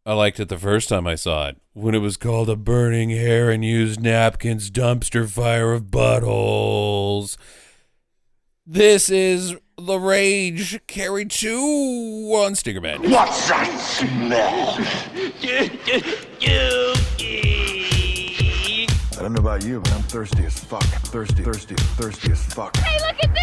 I liked it the first time I saw it, when it was called A Burning Hair and Used Napkins Dumpster Fire of Buttholes. This is The Rage, Carrie 2 on Stinger Man. What's that smell? I don't know about you, but I'm thirsty as fuck. Thirsty as fuck. Hey, look at me!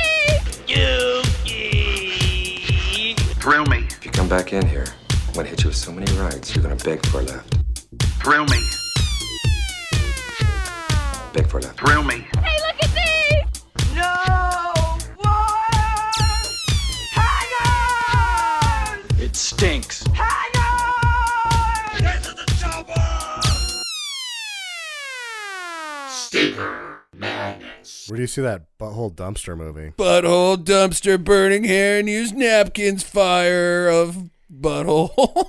Thrill me. If you come back in here, I'm gonna hit you with so many rights, you're gonna beg for a left. Thrill me. Beg for a left. Thrill me. Hey, look at me! No more hangers! It stinks. Hangers! Get to the chopper! Stinger Madness. Where do you see that butthole dumpster movie? Butthole dumpster burning hair and used napkins fire of butthole.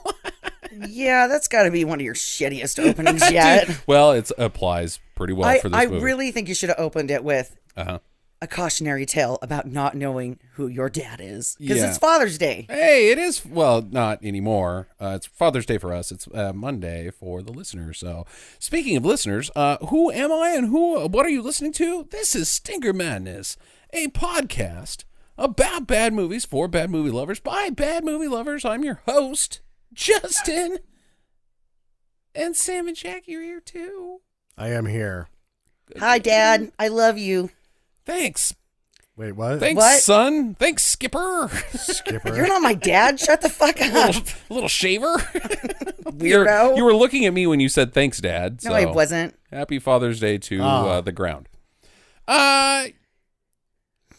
Yeah, that's got to be one of your shittiest openings yet. Well, it applies pretty well for this movie. I really think you should have opened it with Uh-huh. a cautionary tale about not knowing who your dad is. Because Yeah. it's Father's Day. Hey, it is, well, not anymore. It's Father's Day for us. It's Monday for the listeners. So, speaking of listeners, who am I and what are you listening to? This is Stinker Madness, a podcast about bad movies for bad movie lovers by bad movie lovers. I'm your host, Justin. And Sam and Jackie are here too. I am here. Hi, Dad. I love you. Thanks. Wait, what? Thanks, What? son. Thanks, Skipper. Skipper. You're not my dad. Shut the fuck up. little shaver. Weirdo. You were looking at me when you said thanks, Dad. No, So I wasn't. Happy Father's Day to the ground.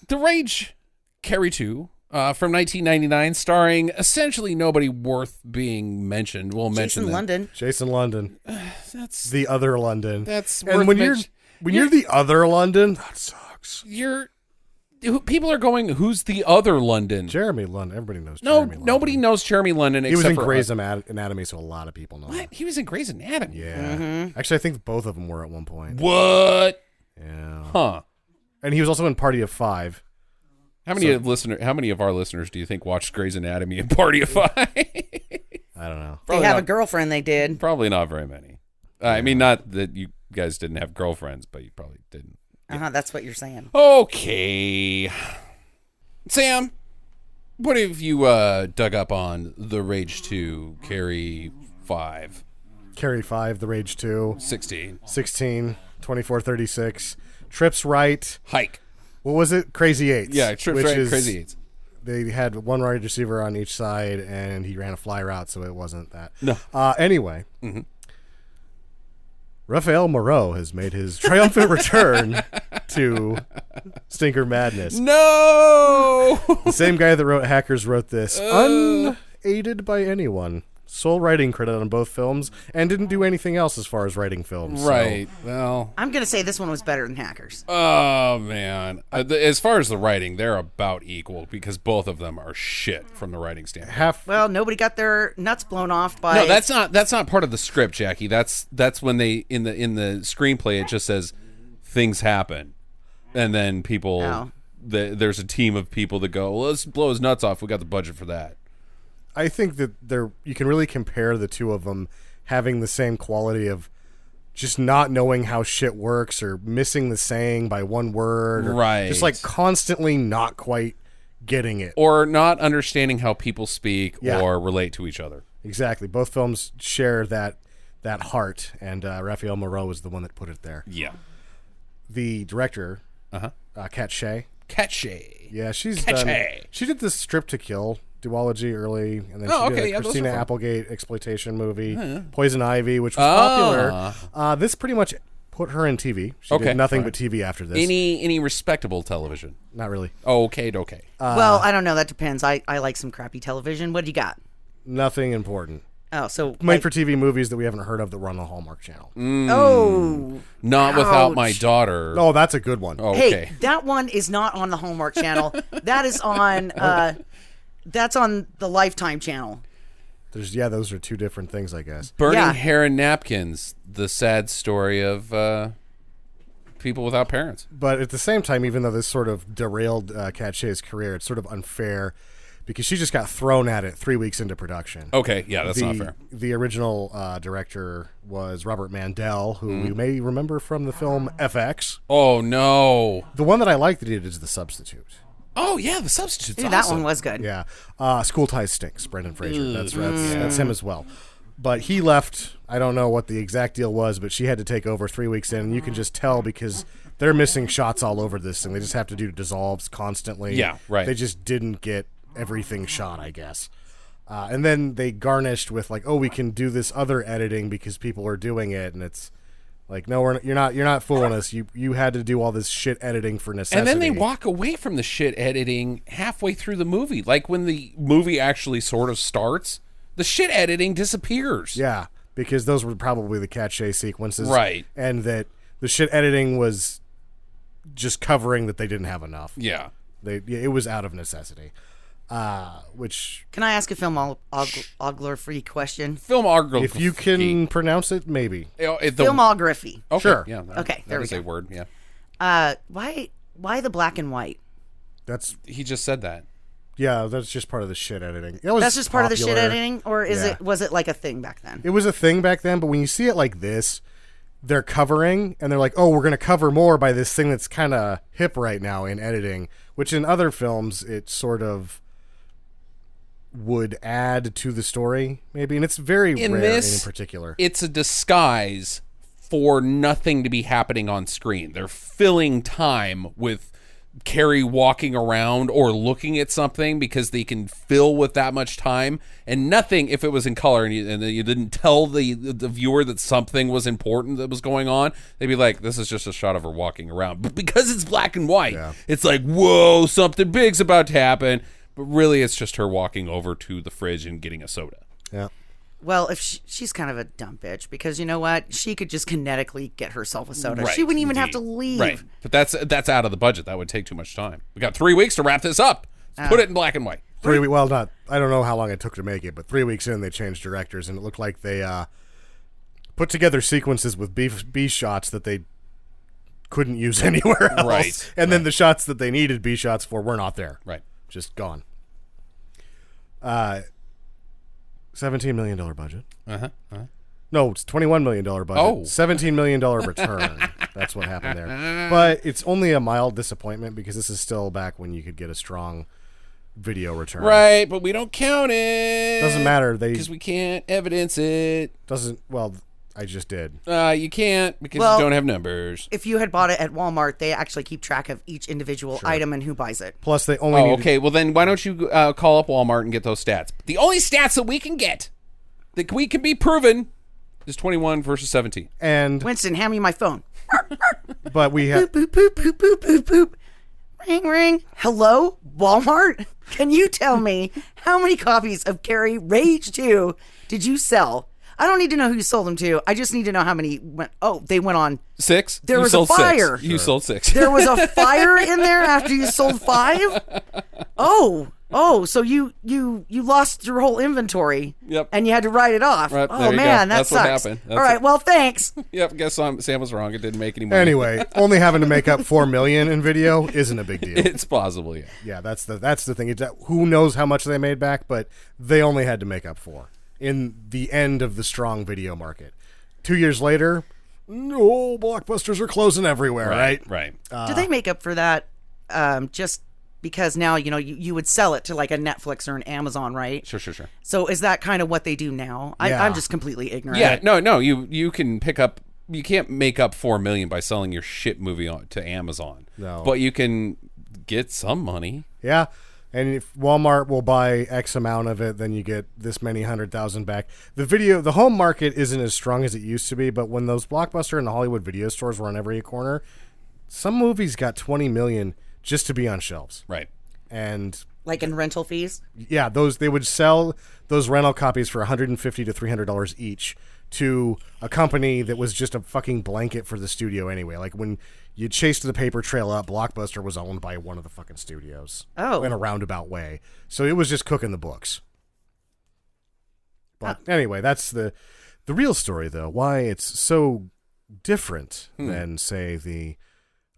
The Rage, Carrie 2, from 1999, starring essentially nobody worth being mentioned. We'll mention Jason that. London. Jason London. That's The other London. that's And worth when mention- you're the other London, that sucks. people are going, who's the other London? Jeremy London. Everybody knows No, Jeremy London. nobody knows Jeremy London He was except in for Grey's us. Anatomy, so a lot of people know him. What? He was in Grey's Anatomy. Yeah. Actually, I think both of them were at one point. What? Yeah. Huh. And he was also in Party of Five. How many of our listeners do you think watched Grey's Anatomy and Party of Five? I don't know. They have a girlfriend, they did. Probably not very many. I mean, not that you guys didn't have girlfriends, but you probably didn't. That's what you're saying. Okay. Sam, what have you dug up on The Rage 2, Carrie 5? Carrie 5, The Rage 2. 16. 16, 24-36. Trips Right. Hike. What was it? Crazy Eights. Yeah, Trips Right, Crazy Eights. They had one wide receiver on each side, and he ran a fly route, so it wasn't that. No. Anyway. Mm-hmm. Raphael Moreau has made his triumphant return to Stinker Madness. No! The same guy that wrote Hackers wrote this, unaided by anyone. Sole writing credit on both films, and didn't do anything else as far as writing films. Right. Well. I'm going to say this one was better than Hackers. Oh, man. As far as the writing, they're about equal because both of them are shit from the writing standpoint. Well, nobody got their nuts blown off by... No, that's not part of the script, Jackie. That's when they in the screenplay it just says things happen, and then people there's a team of people that go, well, let's blow his nuts off. We got the budget for that. I think that you can really compare the two of them having the same quality of just not knowing how shit works or missing the saying by one word, or right? Just like constantly not quite getting it, or not understanding how people speak Yeah. or relate to each other. Exactly. Both films share that heart, and Raphael Moreau was the one that put it there. Yeah. The director, Kat Shea. Kat Shea. Yeah, she did the Strip to Kill duology early, and then she did a Christina Applegate exploitation movie, Poison Ivy, which was popular. This pretty much put her in TV. She did nothing but TV after this. Any respectable television? Not really. Okay. Well, I don't know. That depends. I like some crappy television. What do you got? Nothing important. Oh, so made for TV movies that we haven't heard of that were on the Hallmark Channel. Oh, Not Without My Daughter. Oh, that's a good one. Oh, okay. Hey, that one is not on the Hallmark Channel. That is on. That's on the Lifetime channel. Those are two different things, I guess. Burning Hair and Napkins, the sad story of people without parents. But at the same time, even though this sort of derailed Kat Shea's career, it's sort of unfair because she just got thrown at it 3 weeks into production. Okay, yeah, that's not fair. The original director was Robert Mandel, who you may remember from the film FX. Oh, no. The one that I like that he did is The Substitute. Oh, yeah, The Substitute's Dude, awesome. that one was good. Yeah. School Ties Stinks, Brendan Fraser. That's him as well. But he left, I don't know what the exact deal was, but she had to take over 3 weeks in, and you can just tell because they're missing shots all over this thing. They just have to do dissolves constantly. Yeah, right. They just didn't get everything shot, I guess. And then they garnished with like, oh, we can do this other editing because people are doing it, and it's like, no, you're not fooling us. You had to do all this shit editing for necessity. And then they walk away from the shit editing halfway through the movie. Like when the movie actually sort of starts, the shit editing disappears. Yeah, because those were probably the cachet sequences. Right. And that the shit editing was just covering that they didn't have enough. Yeah. It was out of necessity. Which... Can I ask a filmography question? Filmography. If you can pronounce it, maybe. Filmography. Okay, Sure. Yeah, Okay, there we is go. a word, yeah. Why the black and white? He just said that. Yeah, that's just part of the shit editing. That's just part of the shit popular. editing? Or was it like a thing back then? It was a thing back then, but when you see it like this, they're covering, and they're like, oh, we're going to cover more by this thing that's kind of hip right now in editing, which in other films, it sort of would add to the story, maybe. And it's very rare in particular. It's a disguise for nothing to be happening on screen. They're filling time with Carrie walking around or looking at something because they can fill with that much time, and nothing, if it was in color and you didn't tell the viewer that something was important that was going on, they'd be like, this is just a shot of her walking around. But because it's black and white, it's like, whoa, something big's about to happen. But really, it's just her walking over to the fridge and getting a soda. Yeah. Well, if she's kind of a dumb bitch, because you know what? She could just kinetically get herself a soda. Right, She wouldn't even have to leave. Right. But that's out of the budget. That would take too much time. We got 3 weeks to wrap this up. Let's put it in black and white. I don't know how long it took to make it, but 3 weeks in, they changed directors, and it looked like they put together sequences with B shots that they couldn't use anywhere else. Right. And then the shots that they needed B shots for were not there. Right. Just gone. $17 million budget. No, it's $21 million budget. Oh. $17 million return. That's what happened there. But it's only a mild disappointment because this is still back when you could get a strong video return. Right, but we don't count it. Doesn't matter. Because we can't evidence it. Well, I just did. You can't because you don't have numbers. If you had bought it at Walmart, they actually keep track of each individual item and who buys it. Plus, they only need okay. Well, then why don't you call up Walmart and get those stats? The only stats that we can get, that we can be proven, is 21 versus 17. And Winston, hand me my phone. but we have Boop, boop, boop, boop, boop, boop. Ring, ring. Hello, Walmart? Can you tell me how many copies of Carrie Rage 2 did you sell? I don't need to know who you sold them to. I just need to know how many went. Oh, they went on 6? There You was a sold fire. 6. You sold 6. There was a fire in there after you sold 5? Oh, so you lost your whole inventory. Yep. And you had to write it off. Right, Oh there you man, go. that That's what sucks. happened. All right, well, thanks. Yep, guess Sam was wrong. It didn't make any money. anyway. Only having to make up $4 million in video isn't a big deal. It's possible, yeah. Yeah, that's the thing. It's that who knows how much they made back, but they only had to make up 4 in the end of the strong video market. 2 years later, no, blockbusters are closing everywhere, right? Right. Do they make up for that just because now, you would sell it to like a Netflix or an Amazon, right? Sure. So is that kind of what they do now? Yeah. I'm just completely ignorant. Yeah, no, you can pick up, you can't make up $4 million by selling your shit movie to Amazon. No. But you can get some money. Yeah. And if Walmart will buy X amount of it, then you get this many 100,000 back. The home market isn't as strong as it used to be, but when those Blockbuster and the Hollywood video stores were on every corner, some movies got 20 million just to be on shelves. Right. And Like in rental fees? yeah, they would sell those rental copies for $150 to $300 each to a company that was just a fucking blanket for the studio anyway. Like when you chased the paper trail up, Blockbuster was owned by one of the fucking studios. Oh. In a roundabout way. So it was just cooking the books. But anyway, that's the real story, though. Why it's so different than, say, the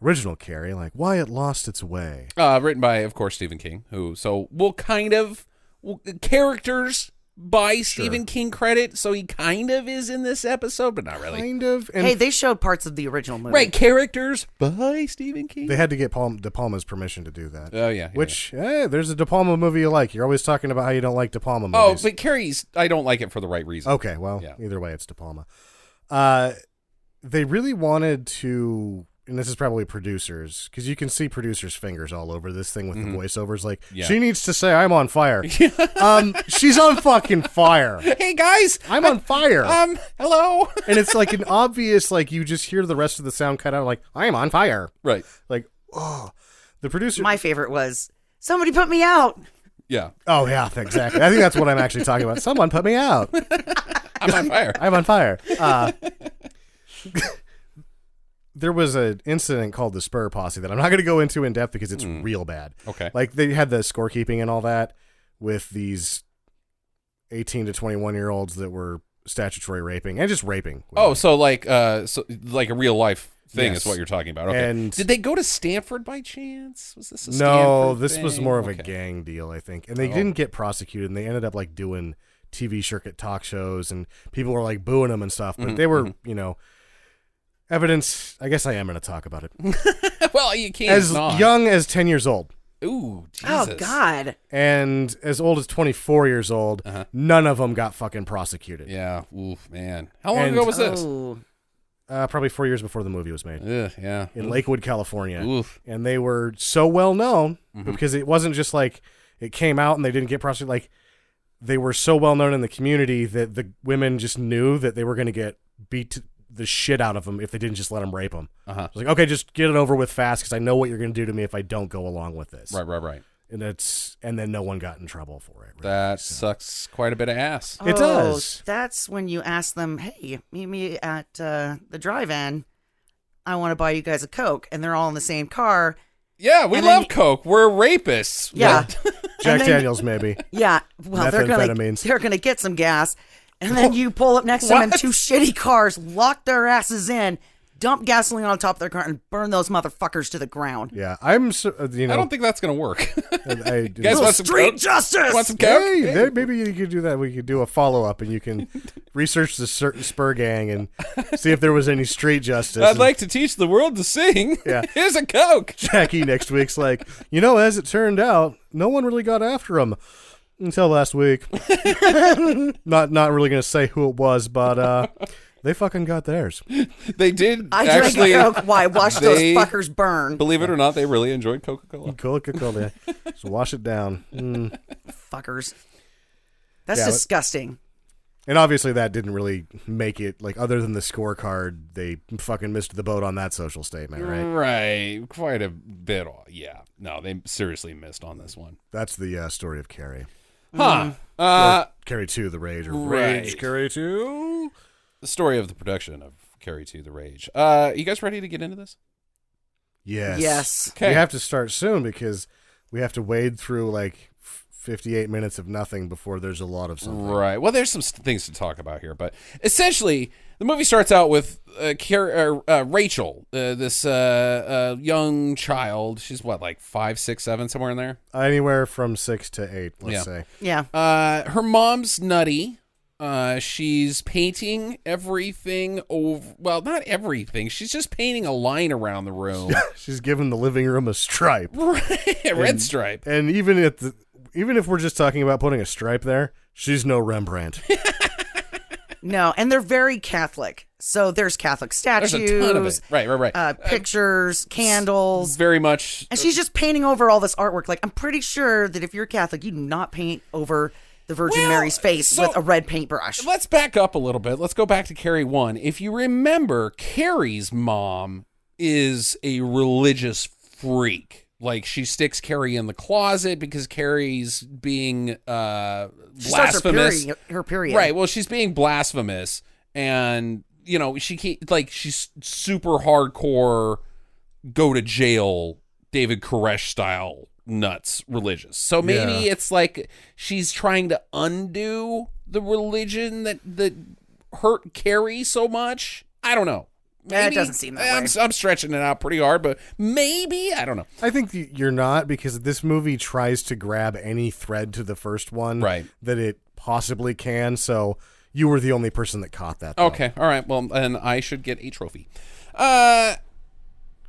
original Carrie, like why it lost its way. Written by, of course, Stephen King, characters by Stephen King credit, so he kind of is in this episode, but not really. Kind of. And Hey, they showed parts of the original movie. Right, characters by Stephen King. they had to get De Palma's permission to do that. Oh, yeah. Which, there's a De Palma movie you like. You're always talking about how you don't like De Palma Oh, movies. but Carrie's, I don't like it for the right reason. Okay, well, Yeah. either way, it's De Palma. They really wanted to, and this is probably producers, because you can see producers' fingers all over this thing with the voiceovers. Like, she needs to say, I'm on fire. She's on fucking fire. Hey, guys. I'm on fire. Hello. And it's like an obvious, like, you just hear the rest of the sound cut out, like, I am on fire. Right. Like, oh. The producer. My favorite was, somebody put me out. Yeah. Oh, yeah, exactly. I think that's what I'm actually talking about. Someone put me out. I'm on fire. I'm on fire. There was an incident called the Spur Posse that I'm not going to go into in depth because it's real bad. Okay. Like, they had the scorekeeping and all that with these 18 to 21-year-olds that were statutory raping and just raping. Oh, so like a real life thing Yes. is what you're talking about. Okay. And did they go to Stanford by chance? Was this a no, Stanford this was thing? more of a Okay. gang deal, I think. And they didn't get prosecuted, and they ended up like doing TV circuit talk shows, and people were like booing them and stuff. But they were, evidence. I guess I am going to talk about it. Well, you can't. As not. young as 10 years old. Ooh, Jesus. Oh, God. And as old as 24 years old, none of them got fucking prosecuted. Yeah. Oof, man. How long And- ago was this? Oh. Probably 4 years before the movie was made. Ugh, yeah. In Lakewood, California. Oof. And they were so well known because it wasn't just like it came out and they didn't get prosecuted. Like, they were so well known in the community that the women just knew that they were going to get beat the shit out of them if they didn't just let them rape them. It was like, okay, just get it over with fast because I know what you're going to do to me if I don't go along with this. Right. And then no one got in trouble for it. Really. That sucks quite a bit of ass. It does. That's when you ask them, hey, meet me at the drive-in. I want to buy you guys a Coke. And they're all in the same car. Yeah, we And then love Coke. We're rapists. Yeah. Jack then- Daniels, maybe. Yeah. Well, Methamphetamines. they're gonna get some gas. And then you pull up next to them in What? two shitty cars, lock their asses in, dump gasoline on top of their car, and burn those motherfuckers to the ground. Yeah, I'm. I don't think that's gonna work. I, Guys, Little want some street Coke? justice! Want some Coke? Hey, maybe you could do that. We could do a follow up, and you can research the certain Spur gang and see if there was any street justice. I'd like to teach the world to sing. Yeah. Here's a Coke. Jackie next week's like, as it turned out, no one really got after him until last week. Not really gonna say who it was, but they fucking got theirs. They did I actually. drank a Coke. Why? Watch those they- fuckers burn. Believe it or not, they really enjoyed Coca-Cola. Coca-Cola. So wash it down. Fuckers. That's Yeah, but- disgusting. And obviously that didn't really make it, like, other than the scorecard, they fucking missed the boat on that social statement, right? Right. Quite a bit. Yeah. No, they seriously missed on this one. That's the story of Carrie. Huh. Carrie 2, The Rage, or Right. Rage Carrie 2. The story of the production of Carrie 2, The Rage. You guys ready to get into this? Yes. Yes. Okay. We have to start soon because we have to wade through, like, 58 minutes of nothing before there's a lot of something. Right. Well, there's some things to talk about here, but essentially, the movie starts out with Rachel, this young child. She's what, like 5, 6, 7, somewhere in there. Anywhere from 6 to 8, let's say. Yeah. Her mom's nutty. She's painting everything over. Well, not everything. She's just painting a line around the room. She's given the living room a stripe. Red stripe. And even if we're just talking about putting a stripe there, she's no Rembrandt. No, and they're very Catholic. So there's Catholic statues. There's a ton of it. Right. Pictures, candles. Very much. And she's just painting over all this artwork. Like, I'm pretty sure that if you're Catholic, you do not paint over the Virgin Mary's face with a red paintbrush. Let's back up a little bit. Let's go back to Carrie 1. If you remember, Carrie's mom is a religious freak. Like, she sticks Carrie in the closet because Carrie's being She starts blasphemous. her period. Right. Well, she's being blasphemous, and she can't, like, she's super hardcore, go to jail, David Koresh style nuts religious. So maybe it's like she's trying to undo the religion that hurt Carrie so much. I don't know. Maybe. It doesn't seem that way. I'm stretching it out pretty hard, but maybe. I don't know. I think you're not, because this movie tries to grab any thread to the first one that it possibly can. So you were the only person that caught that. Though. Okay. All right. Well, then I should get a trophy.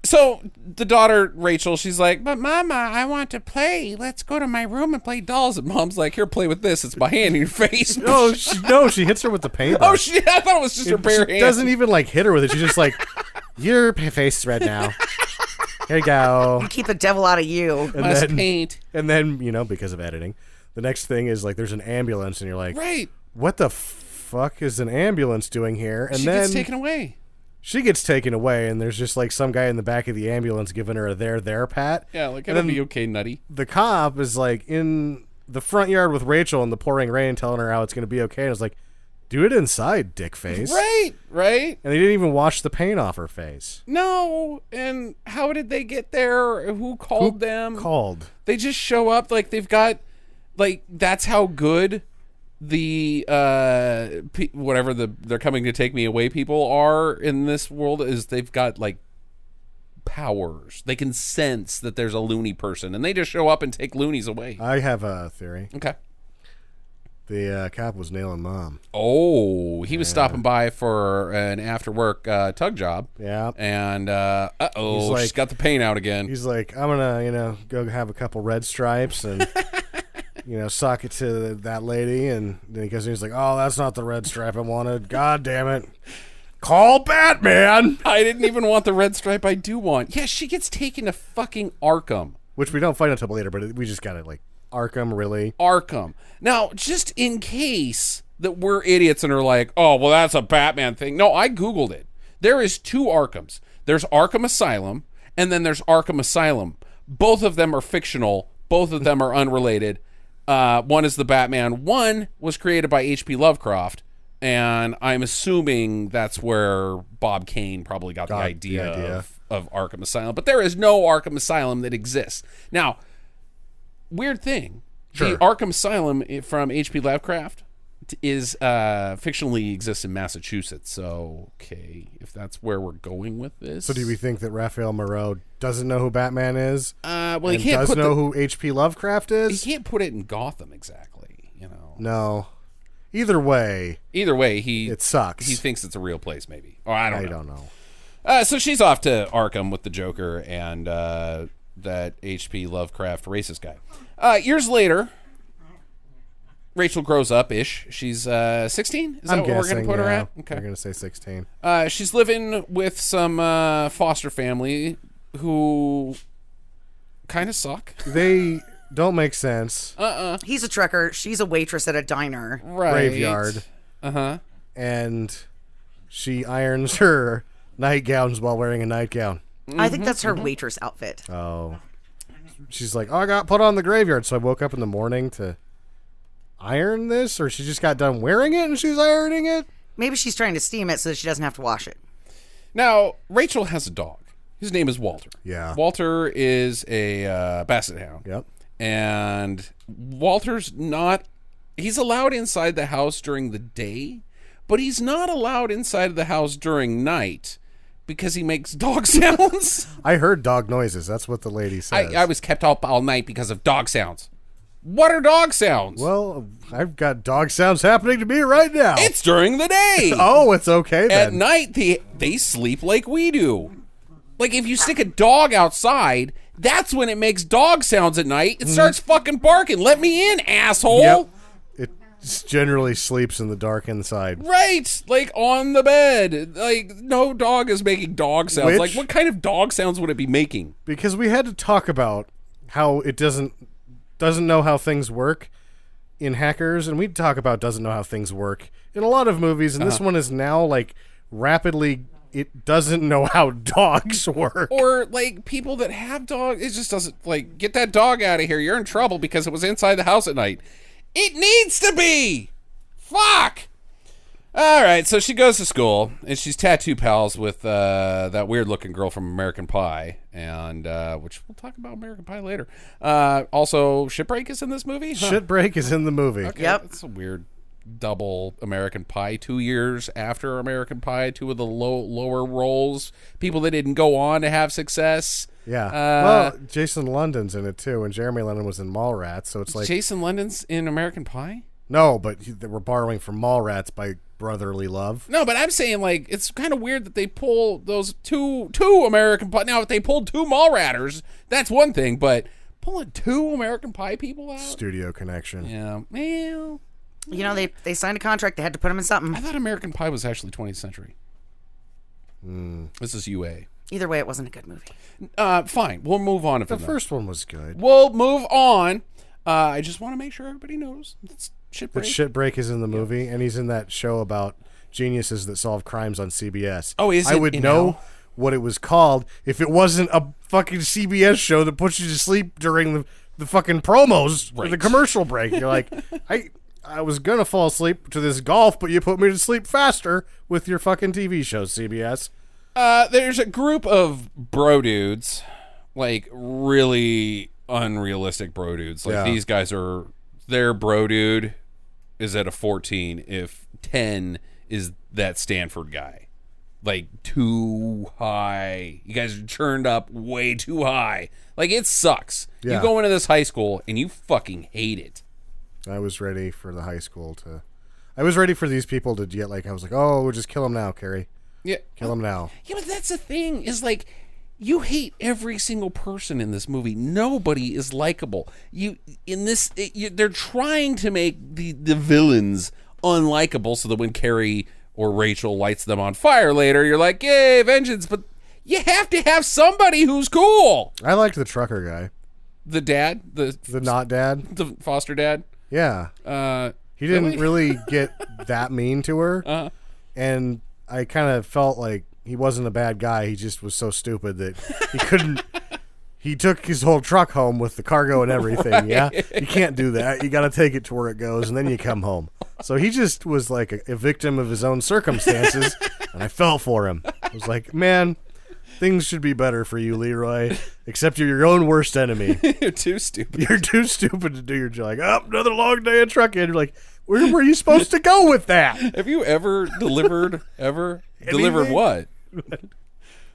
So the daughter, Rachel, she's like, but Mama, I want to play. Let's go to my room and play dolls. And Mom's like, here, play with this. It's my hand in your face. No, she hits her with the paintbrush. Oh, I thought it was just her bare hand. She doesn't even like hit her with it. She's just like, your face is red now. Here you go. You keep the devil out of you. Must paint. And then, because of editing, the next thing is like there's an ambulance and you're like, right. What the fuck is an ambulance doing here? And she then gets taken away. She gets taken away, and there's just like some guy in the back of the ambulance giving her a there pat. Yeah, like, it'll be okay, nutty. The cop is like in the front yard with Rachel in the pouring rain, telling her how it's going to be okay. And I was like, do it inside, dick face. Right. And they didn't even wash the paint off her face. No. And how did they get there? Who called them? They just show up like they've got, like, that's how good the whatever they're coming to take me away people are in this world, is they've got like powers. They can sense that there's a loony person and they just show up and take loonies away. I have a theory. Okay. The cop was nailing Mom. Oh, he was stopping by for an after work tug job. Yeah. And she's got the paint out again. He's like, I'm gonna go have a couple red stripes and sock it to that lady, and then he goes and he's like, oh, that's not the red stripe I wanted. God damn it. Call Batman. I didn't even want the red stripe. I do want. Yeah, she gets taken to fucking Arkham. Which we don't find until later, but we just got it, like, Arkham, really? Arkham. Now, just in case that we're idiots and are like, oh, well, that's a Batman thing. No, I Googled it. There is 2 Arkhams. There's Arkham Asylum, and then there's Arkham Asylum. Both of them are fictional. Both of them are unrelated. One is the Batman. One was created by H.P. Lovecraft, and I'm assuming that's where Bob Kane probably got the idea of Arkham Asylum. But there is no Arkham Asylum that exists. Now, weird thing, the Arkham Asylum from H.P. Lovecraft is fictionally exists in Massachusetts. So, okay, if that's where we're going with this. So do we think that Raphael Moreau doesn't know who Batman is? Well, he can't know who H.P. Lovecraft is? He can't put it in Gotham exactly, No. Either way, it sucks. He thinks it's a real place, maybe. Or I don't know. So she's off to Arkham with the Joker and that H.P. Lovecraft racist guy. Years later, Rachel grows up-ish. She's 16? Is that what we're going to put her at? Okay. We're going to say 16. She's living with some foster family who kind of suck. They don't make sense. He's a trucker. She's a waitress at a diner. Right. Graveyard. And she irons her nightgowns while wearing a nightgown. I think that's her waitress outfit. Oh. She's like, I got put on the graveyard, so I woke up in the morning to iron this, or she just got done wearing it and she's ironing it? Maybe she's trying to steam it so that she doesn't have to wash it. Now, Rachel has a dog. His name is Walter. Yeah. Walter is a basset hound. Yep. And Walter's he's allowed inside the house during the day, but he's not allowed inside the house during night because he makes dog sounds. I heard dog noises. That's what the lady says. I was kept up all night because of dog sounds. What are dog sounds? Well, I've got dog sounds happening to me right now. It's during the day. Oh, it's okay then. At night, they sleep like we do. Like, if you stick a dog outside, that's when it makes dog sounds at night. It starts fucking barking. Let me in, asshole. Yep. It generally sleeps in the dark inside. Right. Like, on the bed. Like, no dog is making dog sounds. Like, what kind of dog sounds would it be making? Because we had to talk about how it doesn't know how things work in Hackers, and we talk about doesn't know how things work in a lot of movies, and this one is now, like, rapidly, it doesn't know how dogs work. Or, like, people that have dogs, it just doesn't, like, get that dog out of here. You're in trouble because it was inside the house at night. It needs to be! Fuck! All right, so she goes to school, and she's tattoo pals with that weird-looking girl from American Pie, and which we'll talk about American Pie later. Also, Shipbreak is in this movie? Huh. Shipbreak is in the movie. Okay, Yep. That's a weird double American Pie 2 years after American Pie, two of the lower roles, people that didn't go on to have success. Yeah. Well, Jason London's in it too, and Jeremy London was in Mallrats, so it's like Jason London's in American Pie? No, but they were borrowing from Mallrats by Brotherly Love. No, but I'm saying, like, it's kind of weird that they pull those two American Pie. Now, if they pulled two Mallratters, that's one thing, but pulling two American Pie people out? Studio connection. Yeah. Well, You know, they signed a contract. They had to put him in something. I thought American Pie was actually 20th century. This is UA. Either way, it wasn't a good movie. Fine. We'll move on. The first one was good. We'll move on. I just want to make sure everybody knows that's Shitbreak. That Shitbreak is in the movie, and he's in that show about geniuses that solve crimes on CBS. Oh, is it? I would know what it was called if it wasn't a fucking CBS show that puts you to sleep during the fucking promos or the commercial break. You're like, I was gonna fall asleep to this golf, but you put me to sleep faster with your fucking TV show, CBS. There's a group of bro dudes, like really unrealistic bro dudes. Like these guys are, their bro dude is at a 14 if 10 is that Stanford guy. Like too high. You guys are turned up way too high. Like it sucks. Yeah. You go into this high school and you fucking hate it. I was ready for the high school to... I was ready for these people to get like... I was like, oh, we'll just kill them now, Carrie. Yeah. Kill them now. Yeah, but that's the thing, is like, you hate every single person in this movie. Nobody is likable. They're trying to make the villains unlikable so that when Carrie or Rachel lights them on fire later, you're like, yay, vengeance. But you have to have somebody who's cool. I liked the trucker guy. The dad? The not dad? The foster dad? Yeah. He didn't really get that mean to her. And I kind of felt like he wasn't a bad guy. He just was so stupid that he couldn't... He took his whole truck home with the cargo and everything, right. Yeah? You can't do that. You got to take it to where it goes, and then you come home. So he just was like a victim of his own circumstances, and I fell for him. I was like, man, things should be better for you, Leroy, except you're your own worst enemy. You're too stupid. You're too stupid to do your job. Like, oh, another long day of trucking. You're like, where were you supposed to go with that? Have you ever delivered, delivered what?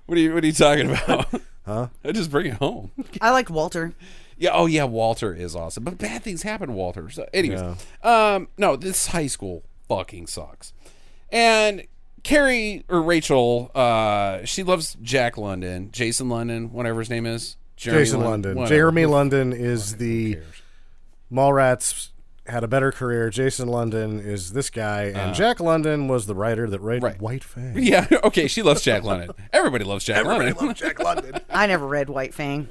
What are you talking about? Huh? I just bring it home. I liked Walter. Yeah. Oh, yeah. Walter is awesome, but bad things happen to Walter. So, anyways, no, this high school fucking sucks. And Carrie or Rachel, she loves Jason London, whatever his name is. Jason London. Jeremy London is the Mallrats. Had a better career. Jason London is this guy, and Jack London was the writer that read White Fang. Yeah, okay, she loves Jack London. Everybody loves Jack London. Everybody loves Jack London. I never read White Fang.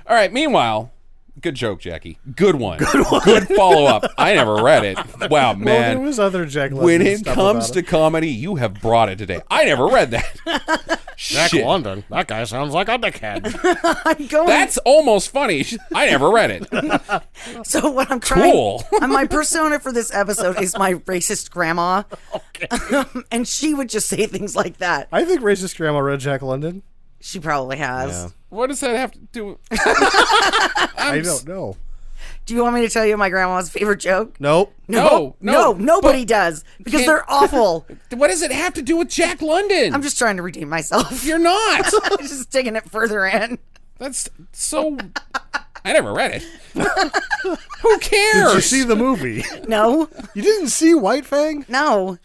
All right, meanwhile, good joke, Jackie. Good one. Good follow-up. I never read it. Wow, man. Well, there was other Jack London when it stuff comes about to comedy, you have brought it today. I never read that. Jack London. That guy sounds like a dickhead. That's almost funny. I never read it. So what I'm trying... Cool. My persona for this episode is my racist grandma. Okay. And she would just say things like that. I think racist grandma read Jack London. She probably has. Yeah. What does that have to do with... I don't know. Do you want me to tell you my grandma's favorite joke? Nope. No, nobody does. Because they're awful. What does it have to do with Jack London? I'm just trying to redeem myself. You're not. I'm just taking it further in. That's so... I never read it. Who cares? Did you see the movie? No. You didn't see White Fang? No.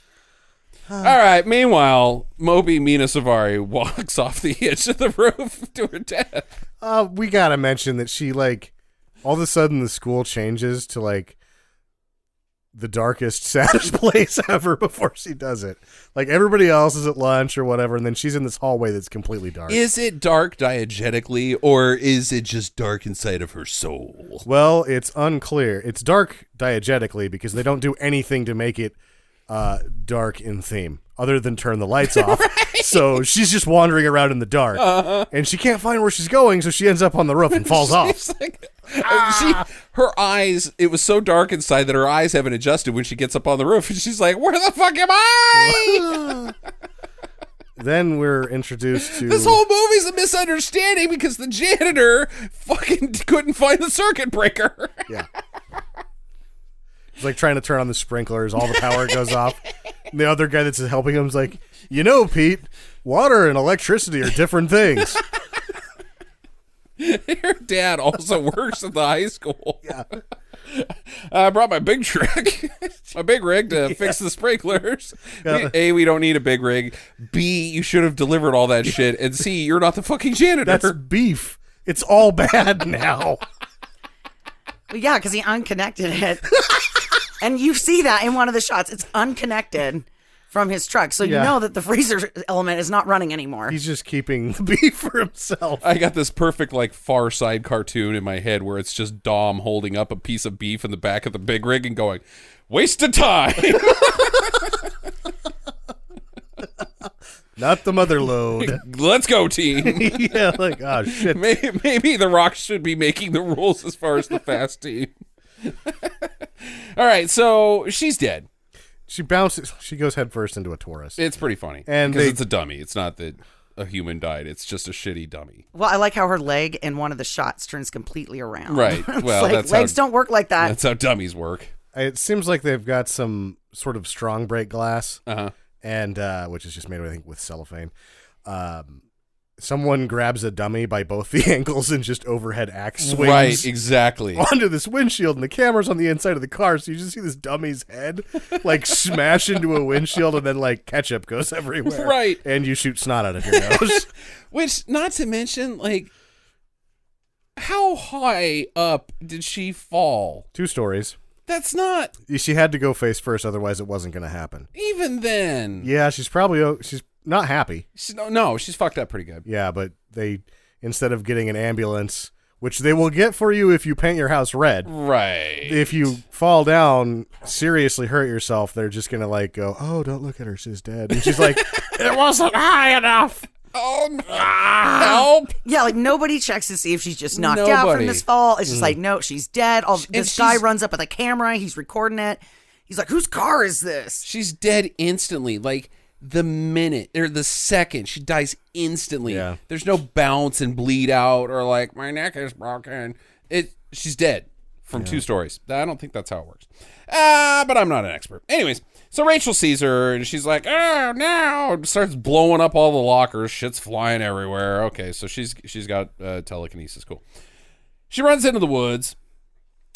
All right. Meanwhile, Moby Mina Savari walks off the edge of the roof to her death. We gotta mention that she, like, all of a sudden the school changes to, like, the darkest, saddest place ever before she does it. Like, everybody else is at lunch or whatever, and then she's in this hallway that's completely dark. Is it dark diegetically, or is it just dark inside of her soul? Well, it's unclear. It's dark diegetically because they don't do anything to make it dark in theme other than turn the lights off. Right. So she's just wandering around in the dark, and she can't find where she's going, so she ends up on the roof and falls off. Like, her eyes, it was so dark inside that her eyes haven't adjusted when she gets up on the roof, and she's like, where the fuck am I? Then we're introduced to... This whole movie's a misunderstanding because the janitor fucking couldn't find the circuit breaker. Yeah. He's like trying to turn on the sprinklers. All the power goes off. And the other guy that's helping him is like, you know, Pete, water and electricity are different things. Your dad also works at the high school. Yeah. I brought my big trick, my big rig to fix the sprinklers. A, we don't need a big rig. B, you should have delivered all that shit. And C, you're not the fucking janitor. That's beef. It's all bad now. Well, yeah, because he unconnected it. And you see that in one of the shots. It's unconnected from his truck. So you know that the freezer element is not running anymore. He's just keeping the beef for himself. I got this perfect like Far Side cartoon in my head where it's just Dom holding up a piece of beef in the back of the big rig and going, waste of time. Not the mother load. Let's go, team. Yeah, like, oh, shit. Maybe The Rock should be making the rules as far as the fast team. All right, so she's dead. She bounces. She goes headfirst into a Taurus. It's pretty funny. And because it's a dummy. It's not that a human died. It's just a shitty dummy. Well, I like how her leg in one of the shots turns completely around. Right. Well, like, that's legs don't work like that. That's how dummies work. It seems like they've got some sort of strong break glass, Uh-huh. and which is just made, I think, with cellophane. Someone grabs a dummy by both the ankles and just overhead axe swings Right, exactly. onto this windshield, and the camera's on the inside of the car, so you just see this dummy's head like smash into a windshield, and then like ketchup goes everywhere. Right. And you shoot snot out of your nose. Which, not to mention, like, how high up did she fall? 2 stories. That's not... She had to go face first, otherwise it wasn't going to happen. Even then. Yeah, she's not happy. She's fucked up pretty good. Yeah, but they, instead of getting an ambulance, which they will get for you if you paint your house red. Right. If you fall down, seriously hurt yourself, they're just going to like go, oh, don't look at her, she's dead. And she's like, it wasn't high enough. Oh, help. Yeah, like nobody checks to see if she's just knocked out from this fall. It's just like, no, she's dead. This guy runs up with a camera. He's recording it. He's like, whose car is this? She's dead instantly. Like, the minute or the second she dies instantly. Yeah. There's no bounce and bleed out or like my neck is broken. She's dead from 2 stories. I don't think that's how it works. But I'm not an expert. Anyways, so Rachel sees her and she's like, oh no, starts blowing up all the lockers. Shit's flying everywhere. Okay, so she's got telekinesis. Cool. She runs into the woods.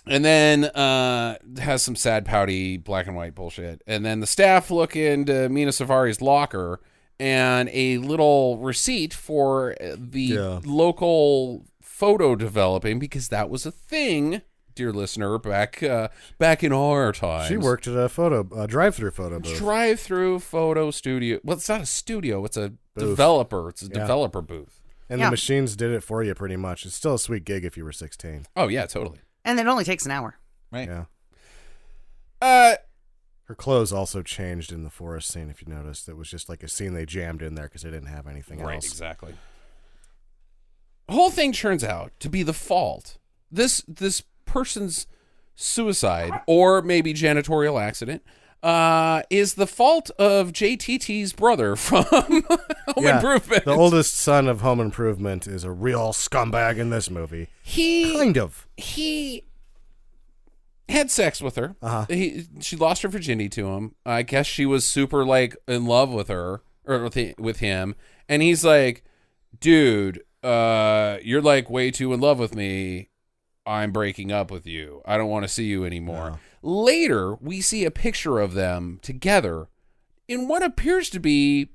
And then has some sad, pouty, black and white bullshit. And then the staff look into Mina Savari's locker and a little receipt for the local photo developing, because that was a thing, dear listener, back in our times. She worked at a drive-through photo booth. Drive-through photo studio. Well, it's not a studio. It's a developer. It's a developer booth. And the machines did it for you pretty much. It's still a sweet gig if you were 16. Oh, yeah, totally. And it only takes an hour. Right. Yeah. Her clothes also changed in the forest scene, if you noticed. It was just like a scene they jammed in there because they didn't have anything else. Right, exactly. The whole thing turns out to be the fault. This person's suicide, or maybe janitorial accident, is the fault of JTT's brother from Home Improvement. The oldest son of Home Improvement is a real scumbag in this movie. He had sex with her. Uh-huh. She lost her virginity to him. I guess she was super like in love with her or with him, and he's like, "Dude, you're like way too in love with me. I'm breaking up with you. I don't want to see you anymore." No. Later, we see a picture of them together in what appears to be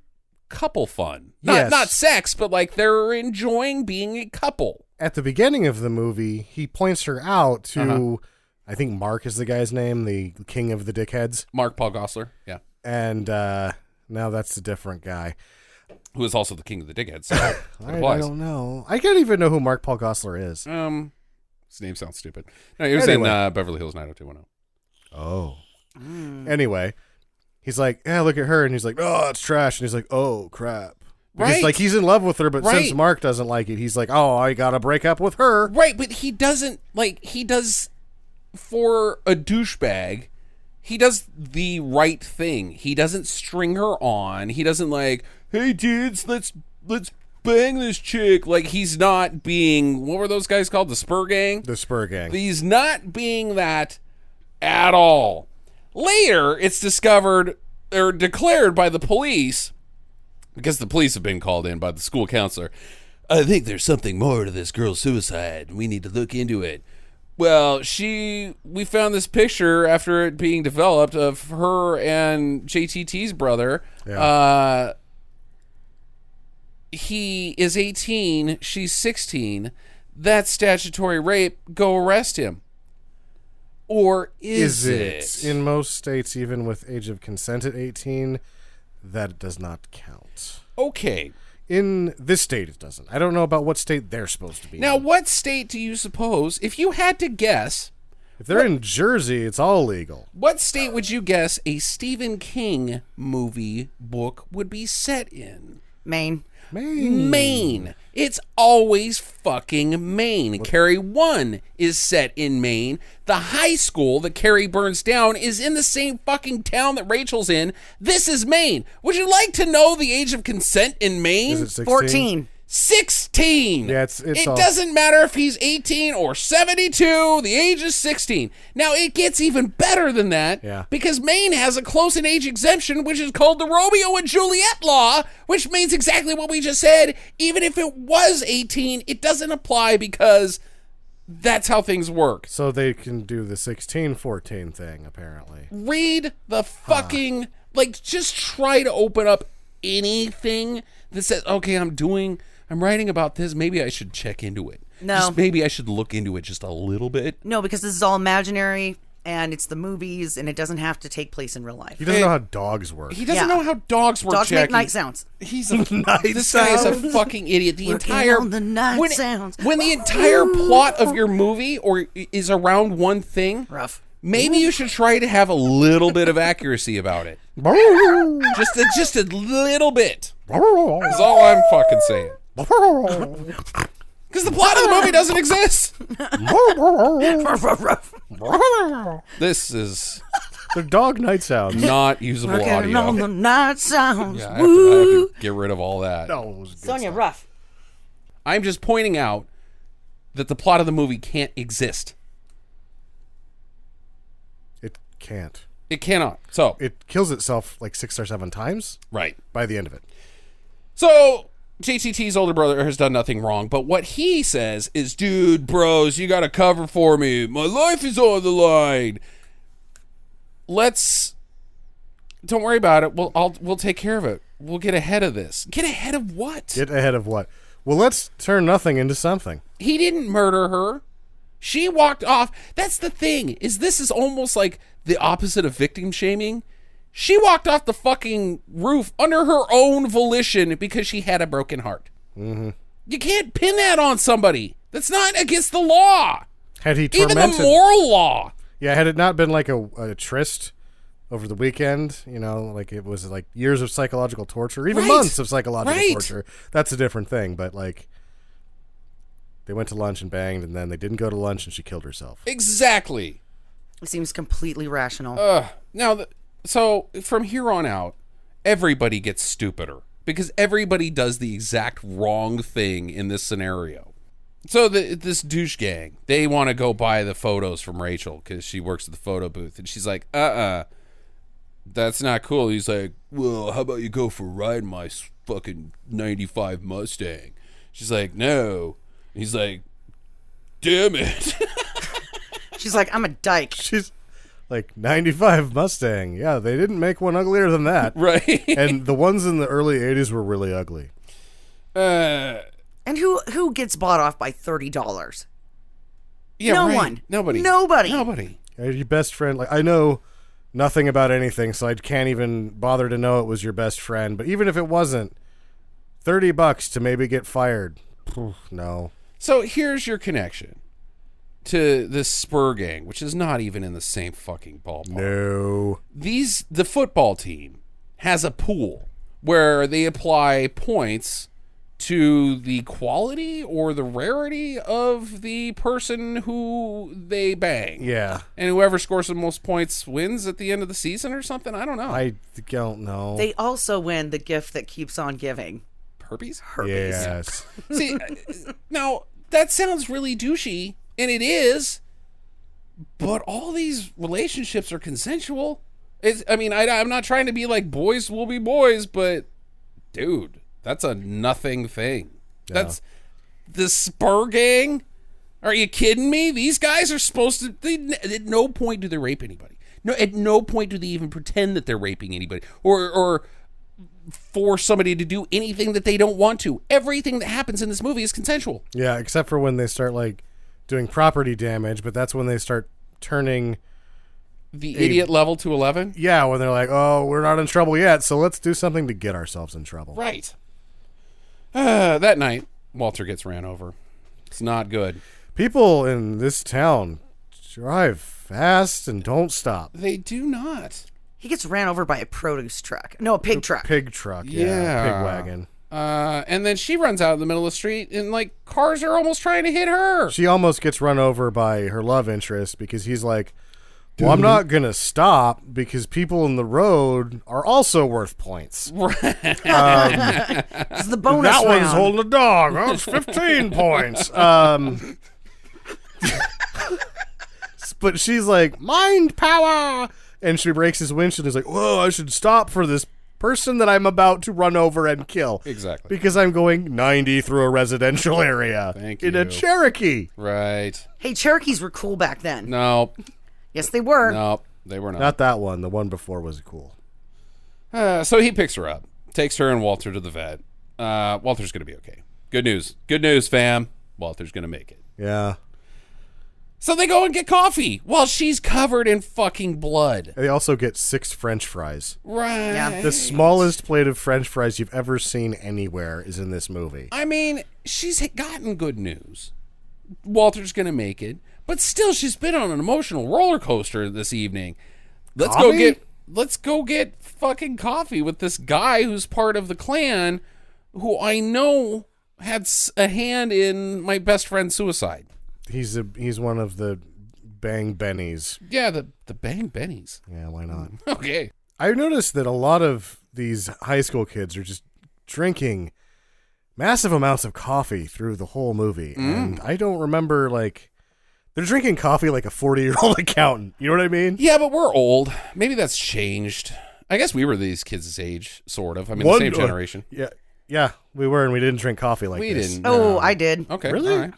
couple fun. Not sex, but like they're enjoying being a couple. At the beginning of the movie, he points her out to, I think Mark is the guy's name, the king of the dickheads. Mark Paul Gosselaar, yeah. And now that's a different guy. Who is also the king of the dickheads. So I don't know. I can't even know who Mark Paul Gosselaar is. His name sounds stupid. No, he was in Beverly Hills 90210. Oh. Anyway, he's like, yeah, look at her. And he's like, oh, it's trash. And he's like, oh, crap. Because, right. like, he's in love with her, but since Mark doesn't like it, he's like, oh, I got to break up with her. Right, but he doesn't, like, he does, for a douchebag, he does the right thing. He doesn't string her on. He doesn't, like, hey, dudes, let's bang this chick. Like, he's not being, what were those guys called? The Spur Gang? The Spur Gang. He's not being that at all. Later, it's discovered or declared by the police, because the police have been called in by the school counselor. I think there's something more to this girl's suicide. We need to look into it. Well, we found this picture after it being developed of her and JTT's brother. Yeah. He is 18, she's 16. That's statutory rape. Go arrest him. Or is it? In most states, even with age of consent at 18, that does not count. Okay. In this state, it doesn't. I don't know about what state they're supposed to be Now, in. what state do you suppose, if you had to guess, If they're in Jersey, it's all legal. what state would you guess a Stephen King movie book would be set in? Maine. Maine. It's always fucking Maine. Carrie 1 is set in Maine. The high school that Carrie burns down is in the same fucking town that Rachel's in. This is Maine. Would you like to know the age of consent in Maine? Is it 16? 14. 16. Yeah, it doesn't matter if he's 18 or 72. The age is 16. Now, it gets even better than that, Yeah. because Maine has a close in age exemption, which is called the Romeo and Juliet law, which means exactly what we just said. Even if it was 18, it doesn't apply because that's how things work. So they can do the 16-14 thing, apparently. Read the fucking, just try to open up anything that says, okay, I'm writing about this. Maybe I should check into it. No. Maybe I should look into it just a little bit. No, because this is all imaginary, and it's the movies, and it doesn't have to take place in real life. He doesn't know how dogs work. He doesn't Yeah. know how dogs work, Dogs make Jackie. night sounds. This guy is a fucking idiot. The Working entire on the night sounds. when the entire plot of your movie is around one thing, Rough. maybe you should try to have a little bit of accuracy about it. just a little bit. That's all I'm fucking saying. Because the plot of the movie doesn't exist. This is They're dog night sounds. not usable Working audio. on the night sounds. Yeah, I have to get rid of all that. No, it was good Sonia, stuff. rough. I'm just pointing out that the plot of the movie can't exist. It can't. It cannot. So, It kills itself like 6 or 7 times right. by the end of it. So, JTT's older brother has done nothing wrong, but what he says is, dude, bros, you got to cover for me. My life is on the line. Don't worry about it. We'll take care of it. We'll get ahead of this. Get ahead of what? Get ahead of what? Well, let's turn nothing into something. He didn't murder her. She walked off. That's the thing, is this is almost like the opposite of victim shaming. She walked off the fucking roof under her own volition because she had a broken heart. Mm-hmm. You can't pin that on somebody. That's not against the law. Had he Even tormented... the moral law. Yeah, had it not been like a tryst over the weekend, like it was like years of psychological torture, even Right. months of psychological Right. torture, that's a different thing. But like, they went to lunch and banged, and then they didn't go to lunch, and she killed herself. Exactly. It seems completely rational. So from here on out, everybody gets stupider because everybody does the exact wrong thing in this scenario. So this douche gang, they want to go buy the photos from Rachel because she works at the photo booth, and she's like, that's not cool. He's like, well, how about you go for a ride in my fucking 95 Mustang? She's like, no. He's like, damn it. She's like, I'm a dyke. She's like 95 Mustang. Yeah, they didn't make one uglier than that. Right. And the ones in the early 80s were really ugly. And who gets bought off by $30? Yeah, No right. one. Nobody. Your best friend, like, I know nothing about anything, so I can't even bother to know it was your best friend. But even if it wasn't, $30 to maybe get fired. No. So here's your connection to this Spur gang, which is not even in the same fucking ballpark. No. The football team has a pool where they apply points to the quality or the rarity of the person who they bang. Yeah. And whoever scores the most points wins at the end of the season or something? I don't know. I don't know. They also win the gift that keeps on giving. Herpes? Yes. See, now, that sounds really douchey, and it is, But all these relationships are consensual. I'm not trying to be like boys will be boys, but dude, that's a nothing thing. Yeah. That's the Spur Gang. Are you kidding me? These guys are supposed to. At no point do they rape anybody. No, at no point do they even pretend that they're raping anybody or force somebody to do anything that they don't want to. Everything that happens in this movie is consensual. Yeah, except for when they start like doing property damage, but that's when they start turning the idiot level to 11. Yeah, when they're like, "Oh, we're not in trouble yet, so let's do something to get ourselves in trouble." Right. That night, Walter gets ran over. It's not good. People in this town drive fast and don't stop. They do not. He gets ran over by a produce truck. No, a pig truck. Pig truck, yeah. Pig wagon. And then she runs out in the middle of the street, and like cars are almost trying to hit her. She almost gets run over by her love interest because he's like, well, I'm not going to stop because people in the road are also worth points. It's the bonus that round. One's holding a dog. Oh, it's 15 points. But she's like, mind power. And she breaks his windshield. He's like, whoa, I should stop for this person that I'm about to run over and kill. Exactly. Because I'm going 90 through a residential area. Thank you. In a Cherokee. Right. Hey, Cherokees were cool back then. No. Yes, they were. No, they were not. Not that one. The one before was cool. So he picks her up, takes her and Walter to the vet. Walter's going to be okay. Good news. Good news, fam. Walter's going to make it. Yeah. So they go and get coffee while she's covered in fucking blood. They also get 6 French fries. Right. Yeah. The smallest plate of French fries you've ever seen anywhere is in this movie. I mean, she's gotten good news. Walter's going to make it. But still, she's been on an emotional roller coaster this evening. Let's go get fucking coffee with this guy who's part of the clan who I know had a hand in my best friend's suicide. He's one of the Bang Bennies. Yeah, the Bang Bennies. Yeah, why not? Okay. I've noticed that a lot of these high school kids are just drinking massive amounts of coffee through the whole movie. And I don't remember, like, they're drinking coffee like a 40-year-old accountant. You know what I mean? Yeah, but we're old. Maybe that's changed. I guess we were these kids' age, sort of. I mean, the same generation. Yeah, we were, and we didn't drink coffee like this. We didn't. Oh, I did. Okay. Really? All right.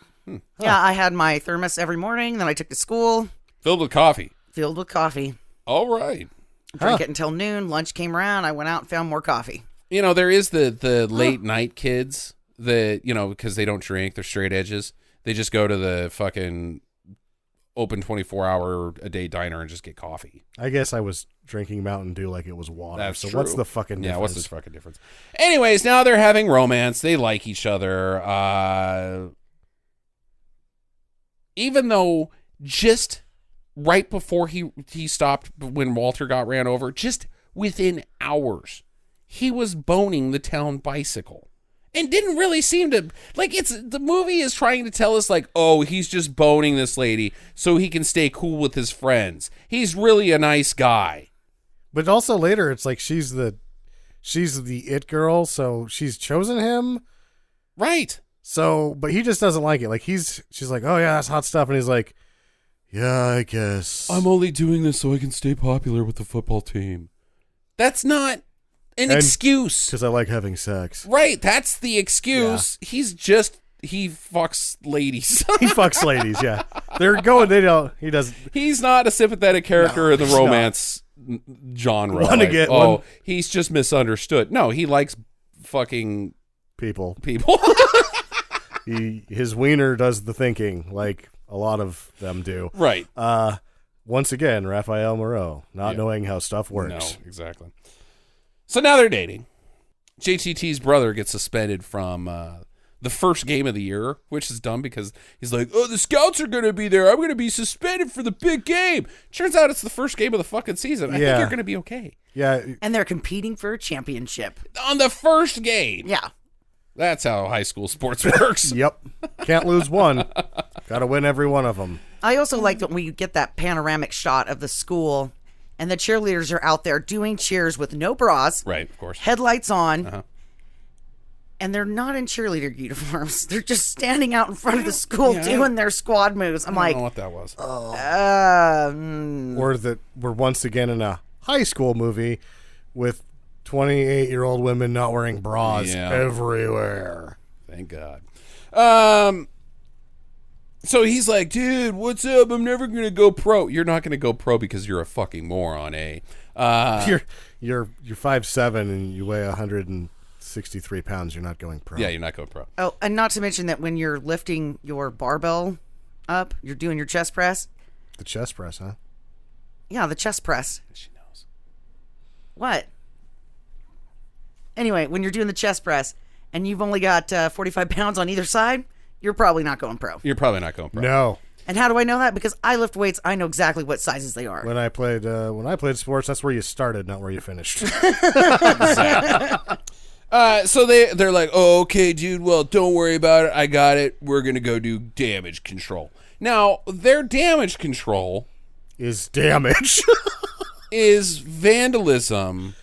Yeah, I had my thermos every morning. Then I took to school. Filled with coffee. Filled with coffee. All right. Drank it until noon. Lunch came around. I went out and found more coffee. You know, there is the late night kids that, you know, because they don't drink, they're straight edges. They just go to the fucking open 24-hour-a-day diner and just get coffee. I guess I was drinking Mountain Dew like it was water. That's so true. What's the fucking difference? Yeah, what's the fucking difference? Anyways, now they're having romance. They like each other. Even though just right before he stopped when Walter got ran over, just within hours, he was boning the town bicycle. And didn't really seem to, like, the movie is trying to tell us, like, oh, he's just boning this lady so he can stay cool with his friends. He's really a nice guy. But also later, it's like she's the it girl, so she's chosen him. Right. So, but he just doesn't like it. Like she's like, oh yeah, that's hot stuff. And he's like, yeah, I guess. I'm only doing this so I can stay popular with the football team. That's not an excuse. Because I like having sex. Right. That's the excuse. Yeah. He fucks ladies. He fucks ladies, yeah. They're going, he doesn't. He's not a sympathetic character in the romance genre. He's just misunderstood. No, he likes fucking people. His wiener does the thinking, like a lot of them do. Right. Once again, Raphael Moreau, not knowing how stuff works. No, exactly. So now they're dating. JTT's brother gets suspended from the first game of the year, which is dumb because he's like, oh, the scouts are going to be there. I'm going to be suspended for the big game. Turns out it's the first game of the fucking season. I think you're going to be okay. Yeah. And they're competing for a championship. On the first game. Yeah. That's how high school sports works. Yep. Can't lose one. Got to win every one of them. I also like that we get that panoramic shot of the school and the cheerleaders are out there doing cheers with no bras. Right, of course. Headlights on. and they're not in cheerleader uniforms. They're just standing out in front of the school doing their squad moves. I'm like, I don't know what that was. Or that we're once again in a high school movie with 28-year-old women not wearing bras everywhere. Thank God. So he's like, dude, what's up? I'm never going to go pro. You're not going to go pro because you're a fucking moron, eh? You're 5'7" and you weigh 163 pounds. You're not going pro. Yeah, you're not going pro. Oh, and not to mention that when you're lifting your barbell up, you're doing your chest press. The chest press, huh? Yeah, the chest press. She knows. What? Anyway, when you're doing the chest press and you've only got 45 pounds on either side, you're probably not going pro. You're probably not going pro. No. And how do I know that? Because I lift weights. I know exactly what sizes they are. When I played sports, that's where you started, not where you finished. So they're like, oh, okay, dude, well, don't worry about it. I got it. We're going to go do damage control. Now, their damage control is damage. is vandalism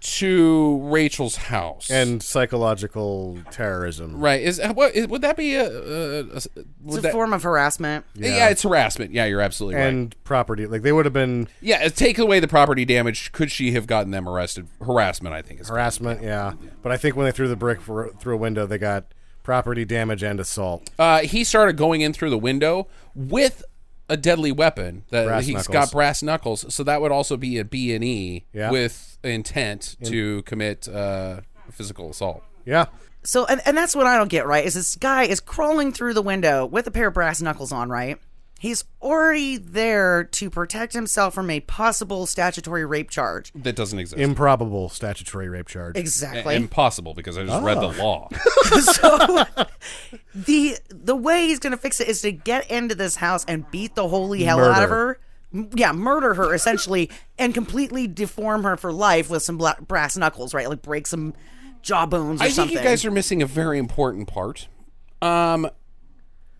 to Rachel's house. And psychological terrorism. Right. Would that be it's a form of harassment. Yeah, it's harassment. Yeah, you're absolutely right. And property. Like, they would have been... Yeah, take away the property damage. Could she have gotten them arrested? Harassment, I think. Is harassment, yeah. But I think when they threw the brick through a window, they got property damage and assault. He started going in through the window with a deadly weapon. He's got brass knuckles, so that would also be a B&E with intent to commit physical assault. Yeah. So, and that's what I don't get, right, is this guy is crawling through the window with a pair of brass knuckles on, right? He's already there to protect himself from a possible statutory rape charge. That doesn't exist. Improbable statutory rape charge. Exactly. Impossible, because I just read the law. So, the way he's going to fix it is to get into this house and beat the holy hell out of her. Yeah, murder her, essentially, and completely deform her for life with some brass knuckles, right? Like break some jawbones or something. I think you guys are missing a very important part.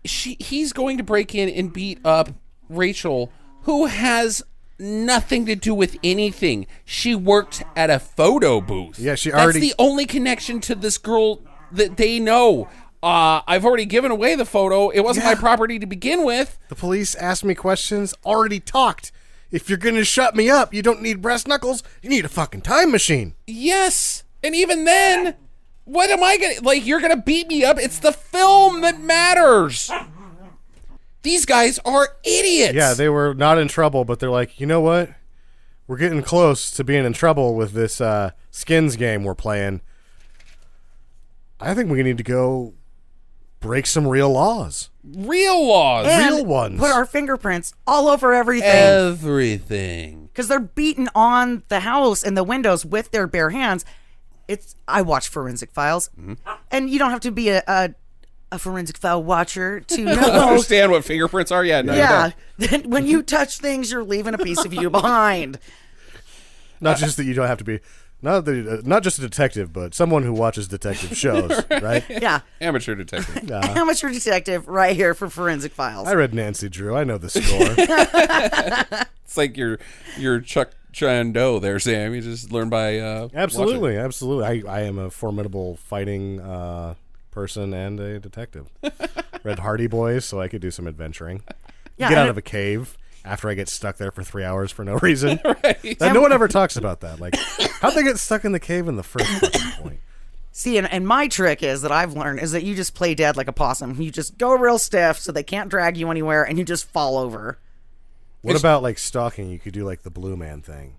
He's going to break in and beat up Rachel, who has nothing to do with anything. She worked at a photo booth. Yeah, That's the only connection to this girl that they know. I've already given away the photo. It wasn't my property to begin with. The police asked me questions, already talked. If you're going to shut me up, you don't need brass knuckles. You need a fucking time machine. Yes. And even then, what am I going to... Like, you're going to beat me up? It's the film that matters. These guys are idiots. Yeah, they were not in trouble, but they're like, you know what? We're getting close to being in trouble with this skins game we're playing. I think we need to go... break some real laws. Real laws. And real ones. Put our fingerprints all over everything. Everything. Because they're beating on the house and the windows with their bare hands. I watch Forensic Files. Mm-hmm. And you don't have to be a forensic file watcher to know. Understand what fingerprints are? Yeah. No, yeah. When you touch things, you're leaving a piece of you behind. Not just that you don't have to be... Not just a detective, but someone who watches detective shows, right? Yeah. Amateur detective. Amateur detective right here for Forensic Files. I read Nancy Drew. I know the score. It's like your Chuck Chando there, Sam. You just learn by Absolutely. watching. Absolutely. I am a formidable fighting person and a detective. Read Hardy Boys, so I could do some adventuring. Yeah, Get out of a cave after I get stuck there for 3 hours for no reason. Right. No one ever talks about that. Like, how'd they get stuck in the cave in the first fucking point? See, and my trick is that I've learned is that you just play dead like a possum. You just go real stiff so they can't drag you anywhere, and you just fall over. What about, like, stalking? You could do, like, the Blue Man thing.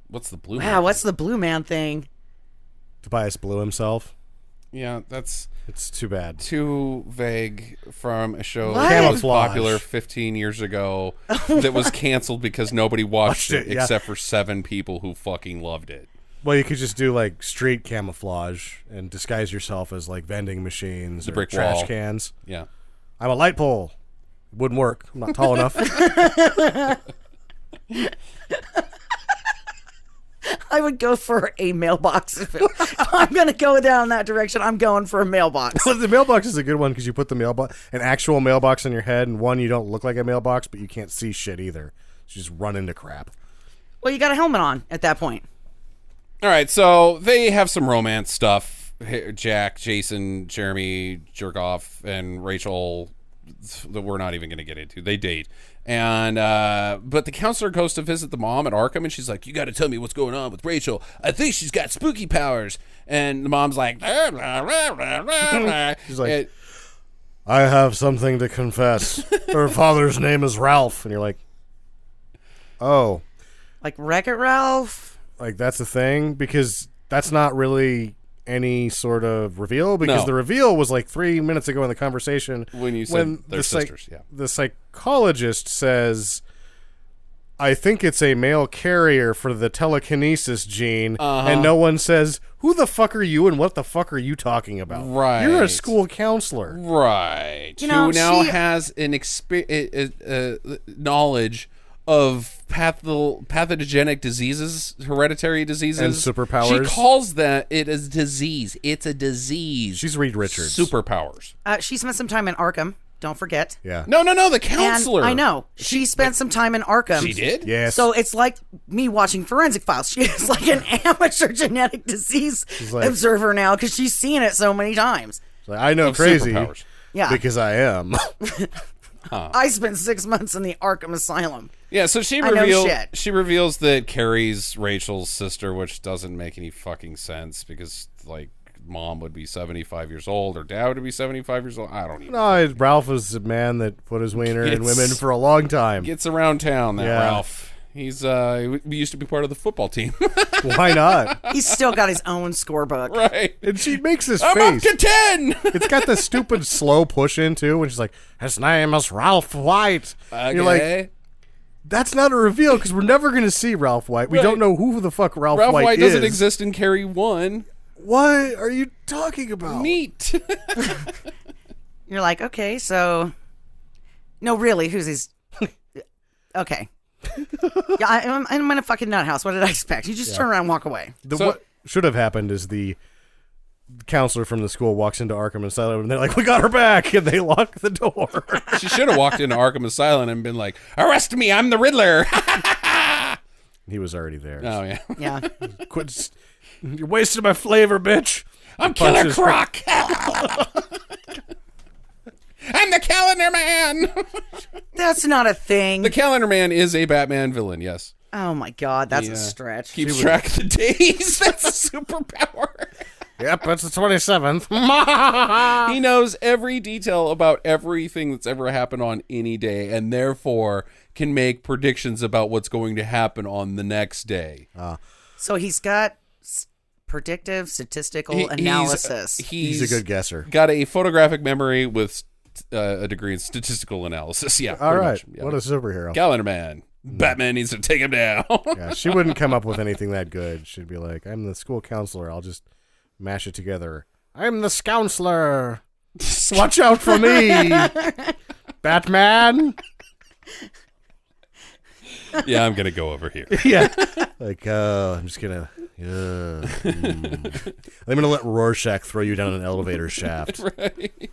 What's the Blue Man? Wow, what's the Blue Man thing? Tobias blew himself. Yeah, it's too bad. Too vague from a show What? that was popular 15 years ago that was canceled because nobody watched it except for 7 people who fucking loved it. Well, you could just do like street camouflage and disguise yourself as like vending machines or brick trash wall. cans. Yeah. I'm a light pole. It wouldn't work. I'm not tall enough. I would go for a mailbox. If I'm going to go down that direction, I'm going for a mailbox. Well, the mailbox is a good one because you put an actual mailbox on your head, and one, you don't look like a mailbox, but you can't see shit either. So you just run into crap. Well, you got a helmet on at that point. All right, so they have some romance stuff. Jack, Jason, Jeremy jerk off, and Rachel that we're not even going to get into. They date. And but the counselor goes to visit the mom at Arkham, and she's like, you got to tell me what's going on with Rachel. I think she's got spooky powers. And the mom's like, blah, blah, blah, blah, blah. She's like, I have something to confess. Her father's name is Ralph. And you're like, oh. Like Wreck-It Ralph? Like, that's the thing? Because that's not really any sort of reveal, because the reveal was like 3 minutes ago in the conversation when you said they're sisters. The psychologist says, I think it's a male carrier for the telekinesis gene, and no one says, who the fuck are you and what the fuck are you talking about? Right. You're a school counselor. Right. You know, who now has an knowledge of pathogenic diseases, hereditary diseases, and superpowers. She calls that it is disease. It's a disease. She's Reed Richards. Superpowers. She spent some time in Arkham. Don't forget. Yeah. No. The counselor. And I know. She spent some time in Arkham. She did? Yes. So it's like me watching Forensic Files. She is like an amateur genetic disease observer now because she's seen it so many times. Like, I know crazy. Superpowers. Yeah. Because I am. I spent 6 months in the Arkham Asylum. Yeah, so she reveals that Carrie's Rachel's sister, which doesn't make any fucking sense because, like, mom would be 75 years old or dad would be 75 years old. I don't even know. Ralph was a man that put his wiener in women for a long time. Gets around town, Ralph. He's he used to be part of the football team. Why not? He's still got his own scorebook. Right. And she makes this I'm face. up to 10! It's got the stupid slow push in, too, when she's like, his name is Ralph White. Okay. You're like, that's not a reveal because we're never going to see Ralph White. We don't know who the fuck Ralph White is. Doesn't exist in Carrie 1. What are you talking about? Neat. You're like, okay, so... No, really, who's his... Okay. Yeah, I'm in a fucking nut house. What did I expect? You just turn around and walk away. What should have happened is the counselor from the school walks into Arkham Asylum and they're like, we got her back, and they lock the door. She should have walked into Arkham Asylum and been like, arrest me, I'm the Riddler. He was already there. Oh, yeah. Yeah. Quit. You're wasting my flavor, bitch. I'm Killer Croc. I'm the Calendar Man. That's not a thing. The Calendar Man is a Batman villain, yes. Oh, my God. That's a stretch. Keeps track of the days. That's a superpower. Yep, it's the 27th. He knows every detail about everything that's ever happened on any day, and therefore can make predictions about what's going to happen on the next day. So he's got predictive statistical analysis. He's a good guesser. Got a photographic memory with a degree in statistical analysis. Yeah. All right. Yeah. What a superhero. Calendar Man. Batman needs to take him down. Yeah, she wouldn't come up with anything that good. She'd be like, I'm the school counselor. I'll just mash it together. I'm the scounselor. Watch out for me, Batman. Yeah, I'm going to go over here. Yeah. Like, I'm just going to... I'm going to let Rorschach throw you down an elevator shaft. Right.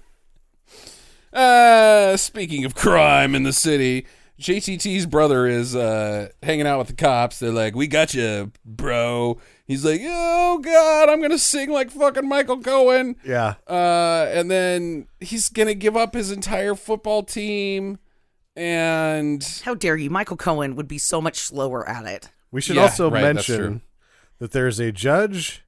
Speaking of crime in the city, JTT's brother is hanging out with the cops. They're like, we got you, bro. He's like, oh, God, I'm going to sing like fucking Michael Cohen. Yeah. And then he's going to give up his entire football team. And how dare you? Michael Cohen would be so much slower at it. We should also mention that there's a judge,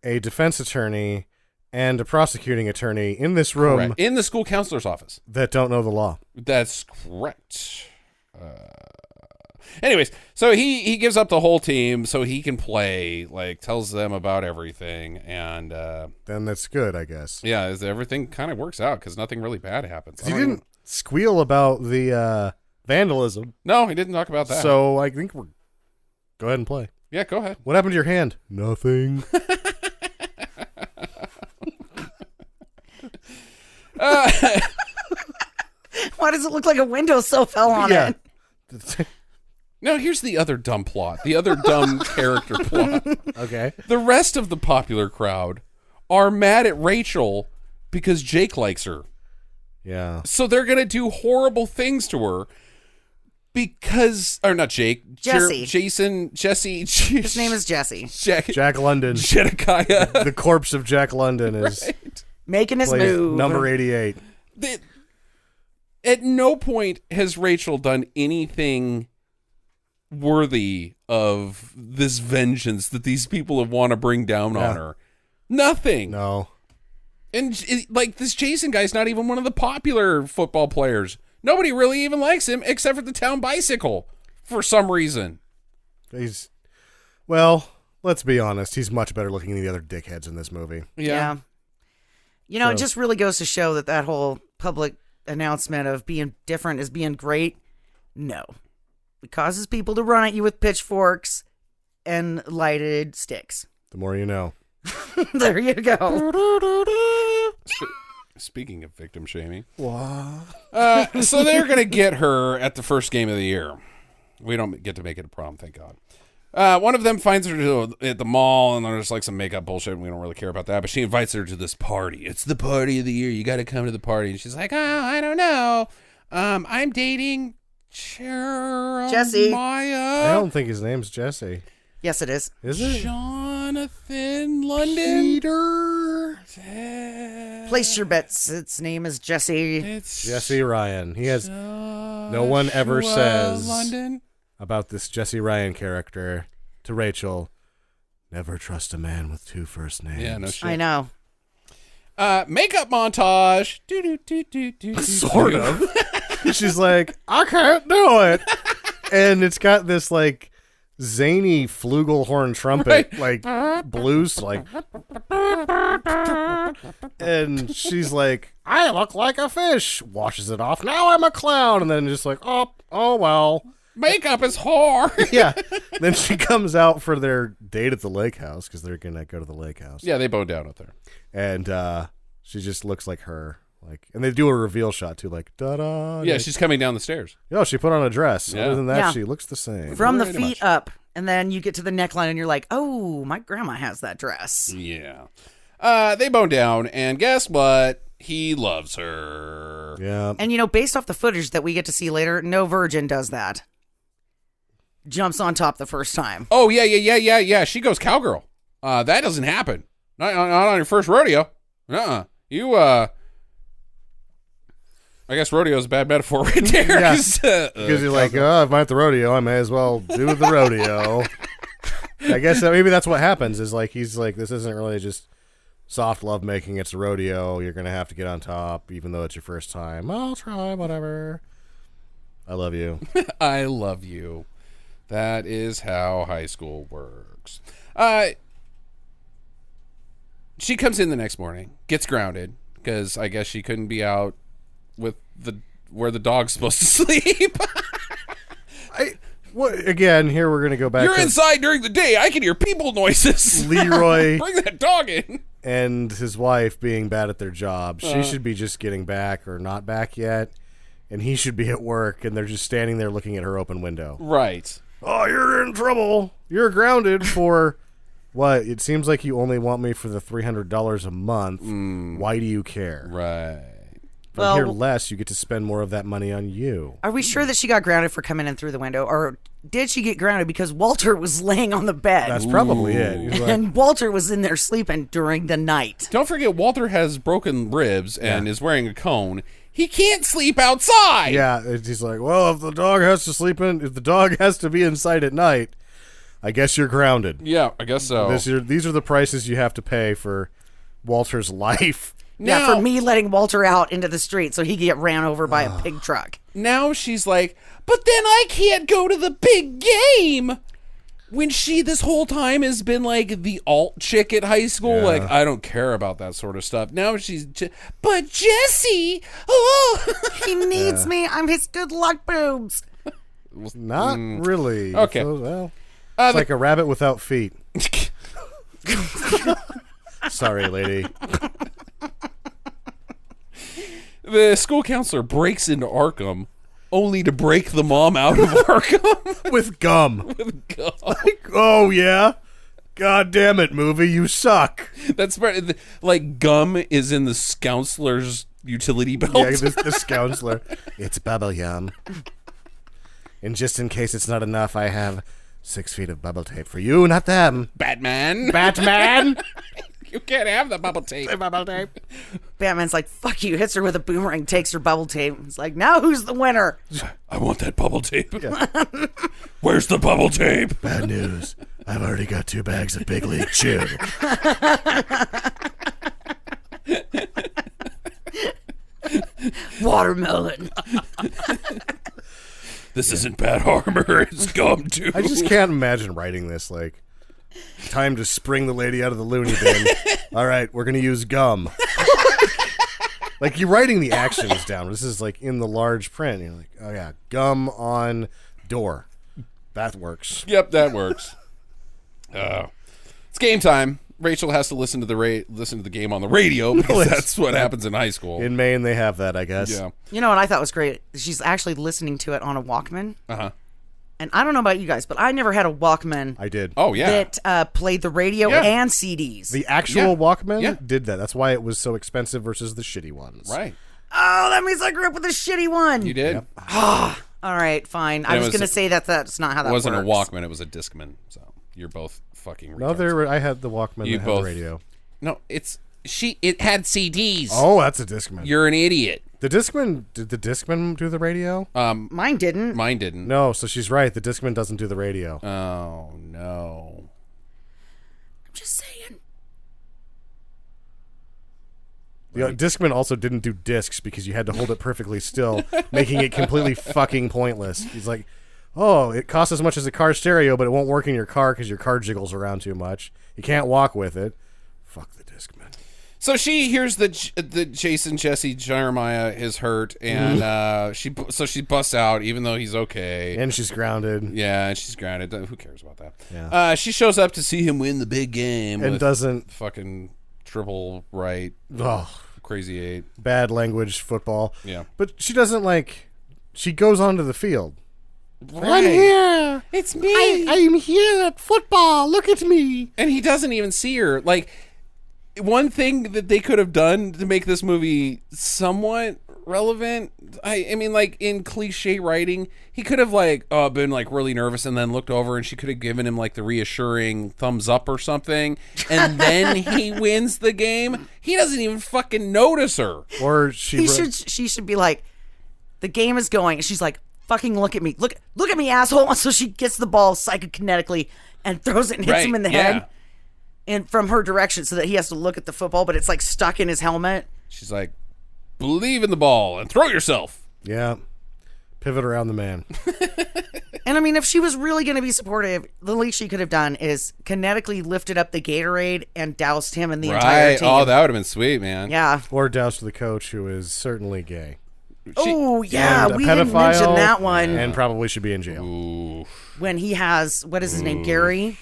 a defense attorney, and a prosecuting attorney in this room. Correct. In the school counselor's office. That don't know the law. That's correct. Anyways, so he gives up the whole team so he can play, like, tells them about everything, and then that's good, I guess. Yeah, everything kind of works out because nothing really bad happens. He didn't squeal about the vandalism. No, he didn't talk about that. So I think we're... Go ahead and play. Yeah, go ahead. What happened to your hand? Nothing. Why does it look like a windowsill fell on it? Now, here's the other dumb plot. The other dumb character plot. Okay. The rest of the popular crowd are mad at Rachel because Jake likes her. Yeah. So they're going to do horrible things to her. Because, or not Jake. Jesse. Jesse. His name is Jesse. Jack London. Jedediah. The corpse of Jack London is making his move. Number 88. At no point has Rachel done anything worthy of this vengeance that these people have want to bring down on her. Nothing. No. And this Jason guy's not even one of the popular football players. Nobody really even likes him except for the town bicycle for some reason. Well, let's be honest. He's much better looking than the other dickheads in this movie. Yeah. You know, it just really goes to show that whole public announcement of being different is being great. No. It causes people to run at you with pitchforks and lighted sticks. The more you know. There you go. Speaking of victim shaming. What? So they're going to get her at the first game of the year. We don't get to make it a prom, thank God. One of them finds her at the mall, and there's like some makeup bullshit, and we don't really care about that, but she invites her to this party. It's the party of the year. You got to come to the party. And she's like, oh, I don't know. I'm dating Jesse. I don't think his name's Jesse. Yes, it is. Is it? Jonathan London. Peter. Place your bets. Its name is Jesse. It's Jesse Ryan. He has. No one ever says London. About this Jesse Ryan character to Rachel. Never trust a man with two first names. Yeah, no shit. I know. Makeup montage. Sort of. She's like, I can't do it. And it's got this like zany flugelhorn trumpet, like blues, like. And she's like, I look like a fish. Washes it off. Now I'm a clown. And then just like, oh well. Makeup is hard. Yeah. Then she comes out for their date at the lake house because they're gonna go to the lake house. Yeah, they bow down up there. And she just looks like her. Like, and they do a reveal shot too, like da-da. Yeah, like, she's coming down the stairs. Oh, she put on a dress. Yeah. Other than that, Yeah. she looks the same. From the Pretty feet much. up, and then you get to the neckline, and you're like, oh, my grandma has that dress. Yeah. They bow down, and guess what? He loves her. Yeah. And, you know, based off the footage that we get to see later, no virgin does that. Jumps on top the first time. Oh, yeah. She goes cowgirl. That doesn't happen. Not on your first rodeo. I guess rodeo is a bad metaphor right there. Yeah. Because you're like, oh, if I'm at the rodeo, I may as well do the rodeo. I guess maybe that's what happens is like, he's like, this isn't really just soft love making. It's a rodeo. You're going to have to get on top, even though it's your first time. I'll try, whatever. I love you. I love you. That is how high school works. She comes in the next morning, gets grounded, because I guess she couldn't be out with where the dog's supposed to sleep. Again, here we're going to go back You're to inside during the day. I can hear people noises. Leroy Bring that dog in. and his wife being bad at their job. She should be just getting back or not back yet, and he should be at work, and they're just standing there looking at her open window. Right. Oh, you're in trouble. You're grounded for what? It seems like you only want me for the $300 a month. Why do you care? Right. If I hear less, you get to spend more of that money on you. Are we sure that she got grounded for coming in through the window, or did she get grounded because Walter was laying on the bed? That's probably it. He's like, And Walter was in there sleeping during the night. Don't forget, Walter has broken ribs and is wearing a cone. He can't sleep outside. yeah, he's like, well, if the dog has to be inside at night, I guess you're grounded. Yeah, I guess so. These are the prices you have to pay for Walter's life. Yeah, for me letting Walter out into the street so he could get ran over by a pig truck. Now she's like, but then I can't go to the big game. When she this whole time has been like the alt chick at high school, like, I don't care about that sort of stuff. Now she's, but Jesse, He needs me. I'm his good luck boobs. Not really. Okay. So, well, it's like a rabbit without feet. Sorry, lady. The school counselor breaks into Arkham only to break the mom out of Arkham. With gum. With gum. Like, oh, yeah? God damn it, movie, you suck. That's like gum is in the counselor's utility belt. Yeah, this counselor. It's bubble yum. And just in case it's not enough, I have 6 feet of bubble tape for you, not them. Batman. Batman. You can't have the bubble tape. Batman's like, fuck you, hits her with a boomerang, takes her bubble tape. It's like, now who's the winner? I want that bubble tape. Where's the bubble tape? Bad news. I've already got 2 bags of Big League Chew. Watermelon. This isn't bad armor. It's gum, too. I just can't imagine writing this, like, time to spring the lady out of the loony bin. All right, we're going to use gum. Like, you're writing the actions down. This is, like, in the large print. You're like, oh, yeah, gum on door. That works. Yep, that works. It's game time. Rachel has to listen to the game on the radio because that's what happens in high school. In Maine, they have that, I guess. Yeah. You know what I thought was great? She's actually listening to it on a Walkman. Uh-huh. And I don't know about you guys, but I never had a Walkman. I did. Oh, yeah. That played the radio and CDs. The actual Walkman Yeah. did that. That's why it was so expensive versus the shitty ones. Right. Oh, that means I grew up with a shitty one. You did? Yep. All right, fine. I it was was going to say that's not how that It wasn't works. a Walkman. It was a Discman. So you're both fucking No, retards. I had the Walkman You that had both- the radio. No, it had CDs. Oh, that's a Discman. You're an idiot. Did the Discman do the radio? Mine didn't. Mine didn't. No, so she's right. The Discman doesn't do the radio. Oh, no. I'm just saying. The Discman also didn't do discs because you had to hold it perfectly still, making it completely fucking pointless. He's like, oh, it costs as much as a car stereo, but it won't work in your car because your car jiggles around too much. You can't walk with it. Fuck the Discman. So she hears that Jason Jesse Jeremiah is hurt, and she busts out, even though he's okay. And she's grounded. Yeah, and she's grounded. Who cares about that? Yeah. She shows up to see him win the big game, And with doesn't. fucking triple right, Oh, crazy 8. bad language football. Yeah. But she doesn't like. She goes onto the field. Right. I'm here. It's me. I'm here at football. Look at me. And he doesn't even see her. Like, one thing that they could have done to make this movie somewhat relevant, I mean, like, in cliche writing, he could have, like, been, like, really nervous and then looked over and she could have given him, like, the reassuring thumbs up or something, and then he wins the game. He doesn't even fucking notice her. Or She should be like, the game is going, and she's like, fucking look at me. Look at me, asshole. So she gets the ball psychokinetically and throws it and hits him in the head. And from her direction, so that he has to look at the football, but it's like stuck in his helmet. She's like, believe in the ball and throw yourself. Yeah. Pivot around the man. And I mean, if she was really going to be supportive, the least she could have done is kinetically lifted up the Gatorade and doused him and the entire team. Oh, that would have been sweet, man. Yeah. Or doused the coach, who is certainly gay. Oh, yeah. And a We didn't pedophile, mention that one. And probably should be in jail. Ooh. When he has, what is his name, Gary?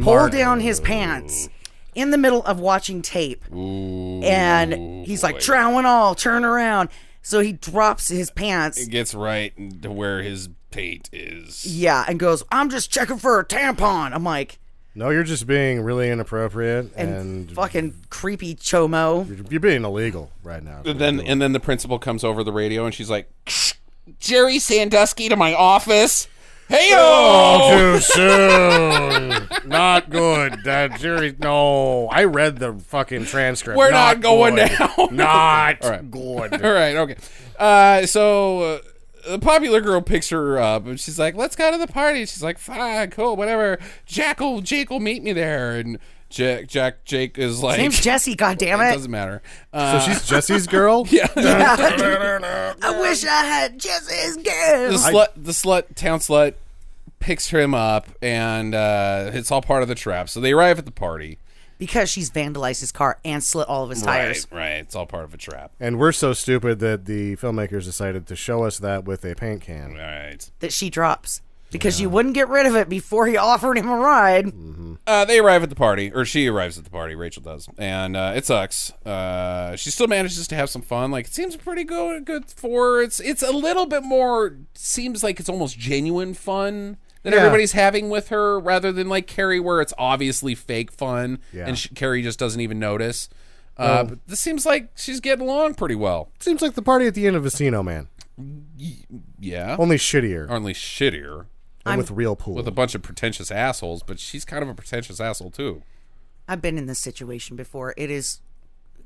Pull down his pants in the middle of watching tape. Ooh. And he's like, trowing all, turn around. So he drops his pants. It gets right to where his pate is. Yeah, and goes, I'm just checking for a tampon. I'm like, No, you're just being really inappropriate and fucking creepy chomo. You're being illegal right now. And then the principal comes over the radio and she's like, Jerry Sandusky to my office. Hey, Oh, too soon. Not good. Jerry, no. I read the fucking transcript. We're not going good. down. Not All right. good. All right, okay. So the popular girl picks her up and she's like, let's go to the party. She's like, fine, cool, whatever. Jake will meet me there. And Jake is like, His name's Jesse, goddammit. It doesn't matter. So she's Jesse's girl? Yeah. I wish I had Jesse's girl. The town slut picks him up, and it's all part of the trap. So they arrive at the party. Because she's vandalized his car and slit all of his tires. Right. It's all part of a trap. And we're so stupid that the filmmakers decided to show us that with a paint can. Right. That she drops. Because you wouldn't get rid of it before he offered him a ride. Mm-hmm. They arrive at the party, or she arrives at the party. Rachel does, and it sucks. She still manages to have some fun. Like, it seems pretty good for her. It's a little bit more. Seems like it's almost genuine fun that everybody's having with her, rather than like Carrie, where it's obviously fake fun, and Carrie just doesn't even notice. But this seems like she's getting along pretty well. Seems like the party at the end of Encino Man. Yeah. Only shittier. Only shittier. And with real pool. With a bunch of pretentious assholes, but she's kind of a pretentious asshole, too. I've been in this situation before. It is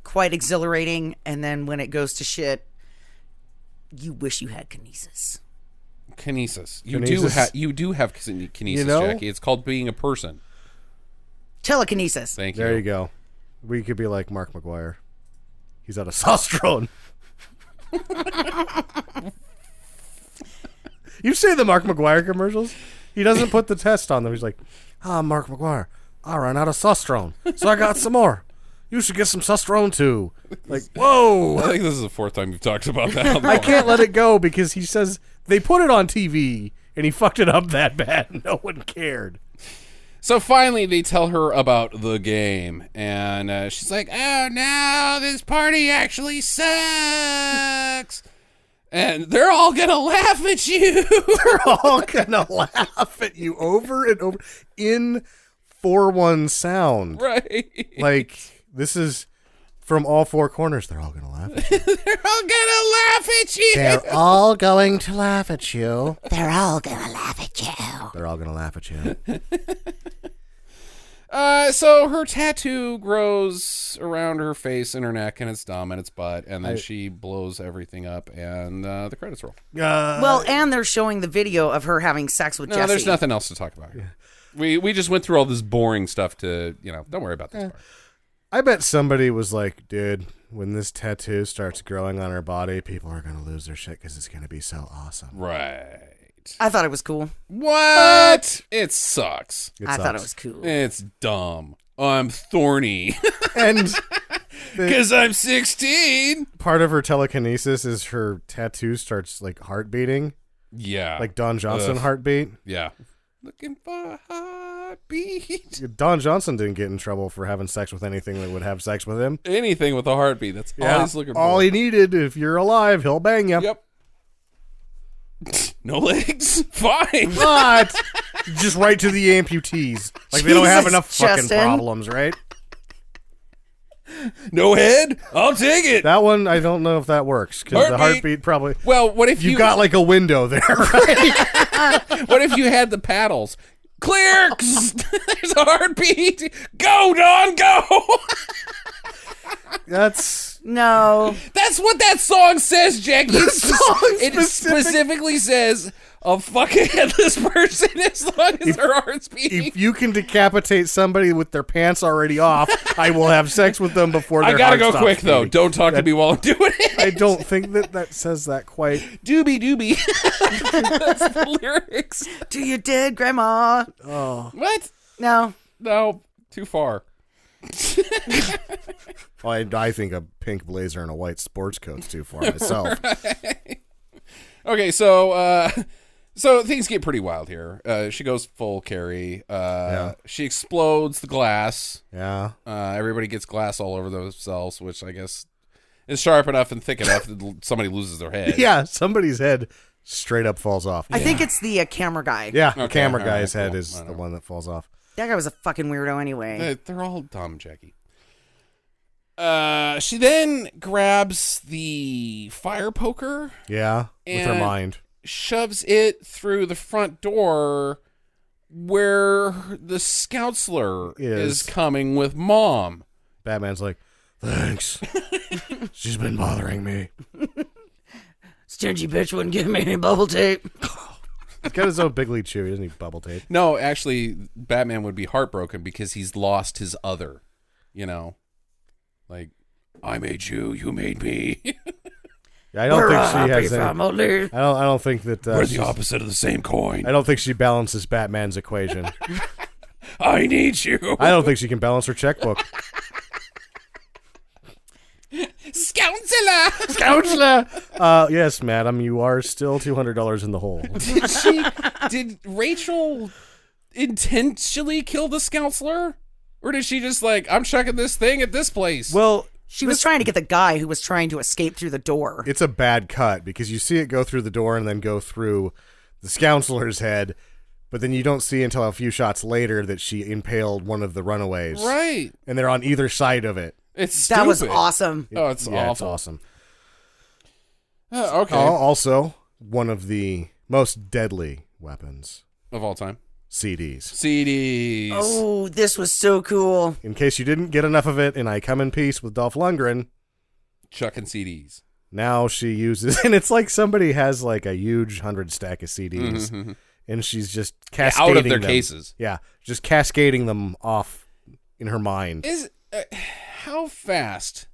quite exhilarating, and then when it goes to shit, you wish you had kinesis. Kinesis. Kinesis. You do have kinesis, You know? Jackie. It's called being a person. Telekinesis. Thank you. There you go. We could be like Mark McGuire. He's out of testosterone. You say the Mark McGuire commercials? He doesn't put the test on them. He's like, Mark McGuire, I ran out of testosterone, so I got some more. You should get some testosterone too. Like, whoa. I think this is the fourth time you've talked about that. I can't let it go because he says they put it on TV and he fucked it up that bad. No one cared. So finally, they tell her about the game, and she's like, "Oh no, this party actually sucks." And they're all gonna laugh at you. They're all gonna laugh at you over and over in 4-1 sound. Right. Like, this is from all four corners. They're all gonna laugh at you. They're all gonna laugh at you. They're all going to laugh at you. They're all gonna laugh at you. They're all gonna laugh at you. So her tattoo grows around her face and her neck and its thumb and its butt, and then she blows everything up, and the credits roll. Well, and they're showing the video of her having sex with No, Jesse. there's nothing else to talk about here. We just went through all this boring stuff to, don't worry about this part. I bet somebody was like, dude, when this tattoo starts growing on her body, people are going to lose their shit because it's going to be so awesome. Right. I thought it was cool. What? It sucks. I thought it was cool. It's dumb. I'm thorny. And because I'm 16. Part of her telekinesis is her tattoo starts like heart beating. Yeah. Like Don Johnson heartbeat. Yeah. Looking for a heartbeat. Don Johnson didn't get in trouble for having sex with anything that would have sex with him. Anything with a heartbeat. That's all he's looking for. All he needed, if you're alive, he'll bang you. Yep. No legs? Fine. What? Just right to the amputees. Like they don't have Jesus, enough fucking Justin. problems, right? No head? I'll take it. That one, I don't know if that works because the heartbeat probably. Well, what if you got like a window there, right? What if you had the paddles? Clear! There's a heartbeat. Go, Don, go! No. That's what that song says, Jackie. The It specifically says a fucking headless person as long as their heart's beating. If you can decapitate somebody with their pants already off, I will have sex with them before their I gotta heart go stops quick, though. beating. Don't talk to me while I'm doing it. I don't think that says that quite. Doobie doobie. That's the lyrics. Do you did, Grandma? What? No. No, too far. Well, I think a pink blazer and a white sports coat's too far myself. Okay, so things get pretty wild here. She goes full Carrie. She explodes the glass. Yeah. Everybody gets glass all over themselves, which I guess is sharp enough and thick enough that somebody loses their head. Yeah, somebody's head straight up falls off. I think it's the camera guy. Yeah, the Okay, camera all right, guy's head cool. is the one that falls off. That guy was a fucking weirdo anyway. They're all dumb, Jackie. She then grabs the fire poker. Yeah, with her And- mind. Shoves it through the front door where the Scoutler is coming with Mom. Batman's like, thanks. She's been bothering me. Stingy bitch wouldn't give me any bubble tape. He's got his own Big League Chew. He doesn't need bubble tape. No, actually, Batman would be heartbroken because he's lost his other. Like, I made you, you made me. I don't think she has any. family. I don't think that. We're the opposite of the same coin. I don't think she balances Batman's equation. I need you. I don't think she can balance her checkbook. Counselor. Yes, madam, you are still $200 in the hole. Did Rachel intentionally kill the Scoutler? Or did she just I'm checking this thing at this place? Well, She was trying to get the guy who was trying to escape through the door. it's a bad cut because you see it go through the door and then go through the Scoutler's head, but then you don't see until a few shots later that she impaled one of the runaways. Right. And they're on either side of it. It's stupid. That was awesome. Oh, it's Yeah, awful. it's awesome. Okay. Also, one of the most deadly weapons of all time. CDs. Oh, this was so cool. In case you didn't get enough of it in I Come in Peace with Dolph Lundgren. Chucking CDs. Now she uses, and it's like somebody has like a huge 100 stack of CDs, and she's just cascading out of their them. cases. Yeah, just cascading them off in her mind. How fast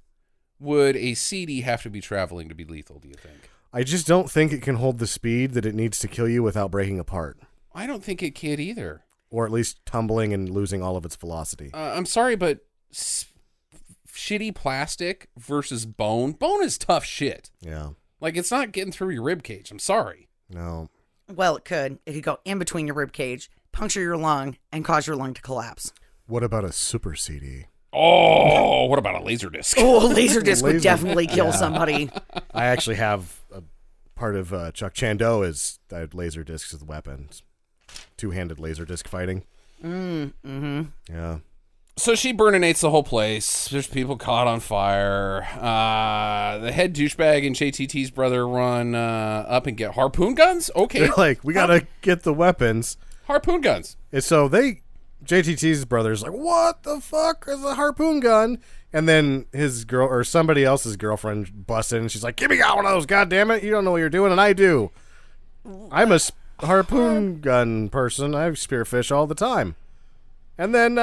would a CD have to be traveling to be lethal, do you think? I just don't think it can hold the speed that it needs to kill you without breaking apart. I don't think it can either. Or at least tumbling and losing all of its velocity. I'm sorry, but shitty plastic versus bone. Bone is tough shit. Yeah. Like, it's not getting through your rib cage. I'm sorry. No. Well, it could. It could go in between your rib cage, puncture your lung, and cause your lung to collapse. What about a super CD? Oh, what about a laser disc? Oh, a laser disc would definitely kill somebody. I actually have a part of Chuck Chando is laser discs as weapons. Two-handed laser disc fighting. Yeah. So she burninates the whole place. There's people caught on fire. The head douchebag and JTT's brother run up and get harpoon guns? Okay. They're like, we got to get the weapons. Harpoon guns. And so JTT's brother's like, what the fuck is a harpoon gun? And then his girl or somebody else's girlfriend busts in and she's like, give me one of those, goddammit. You don't know what you're doing, and I do. I'm a harpoon gun person. I spearfish all the time. And then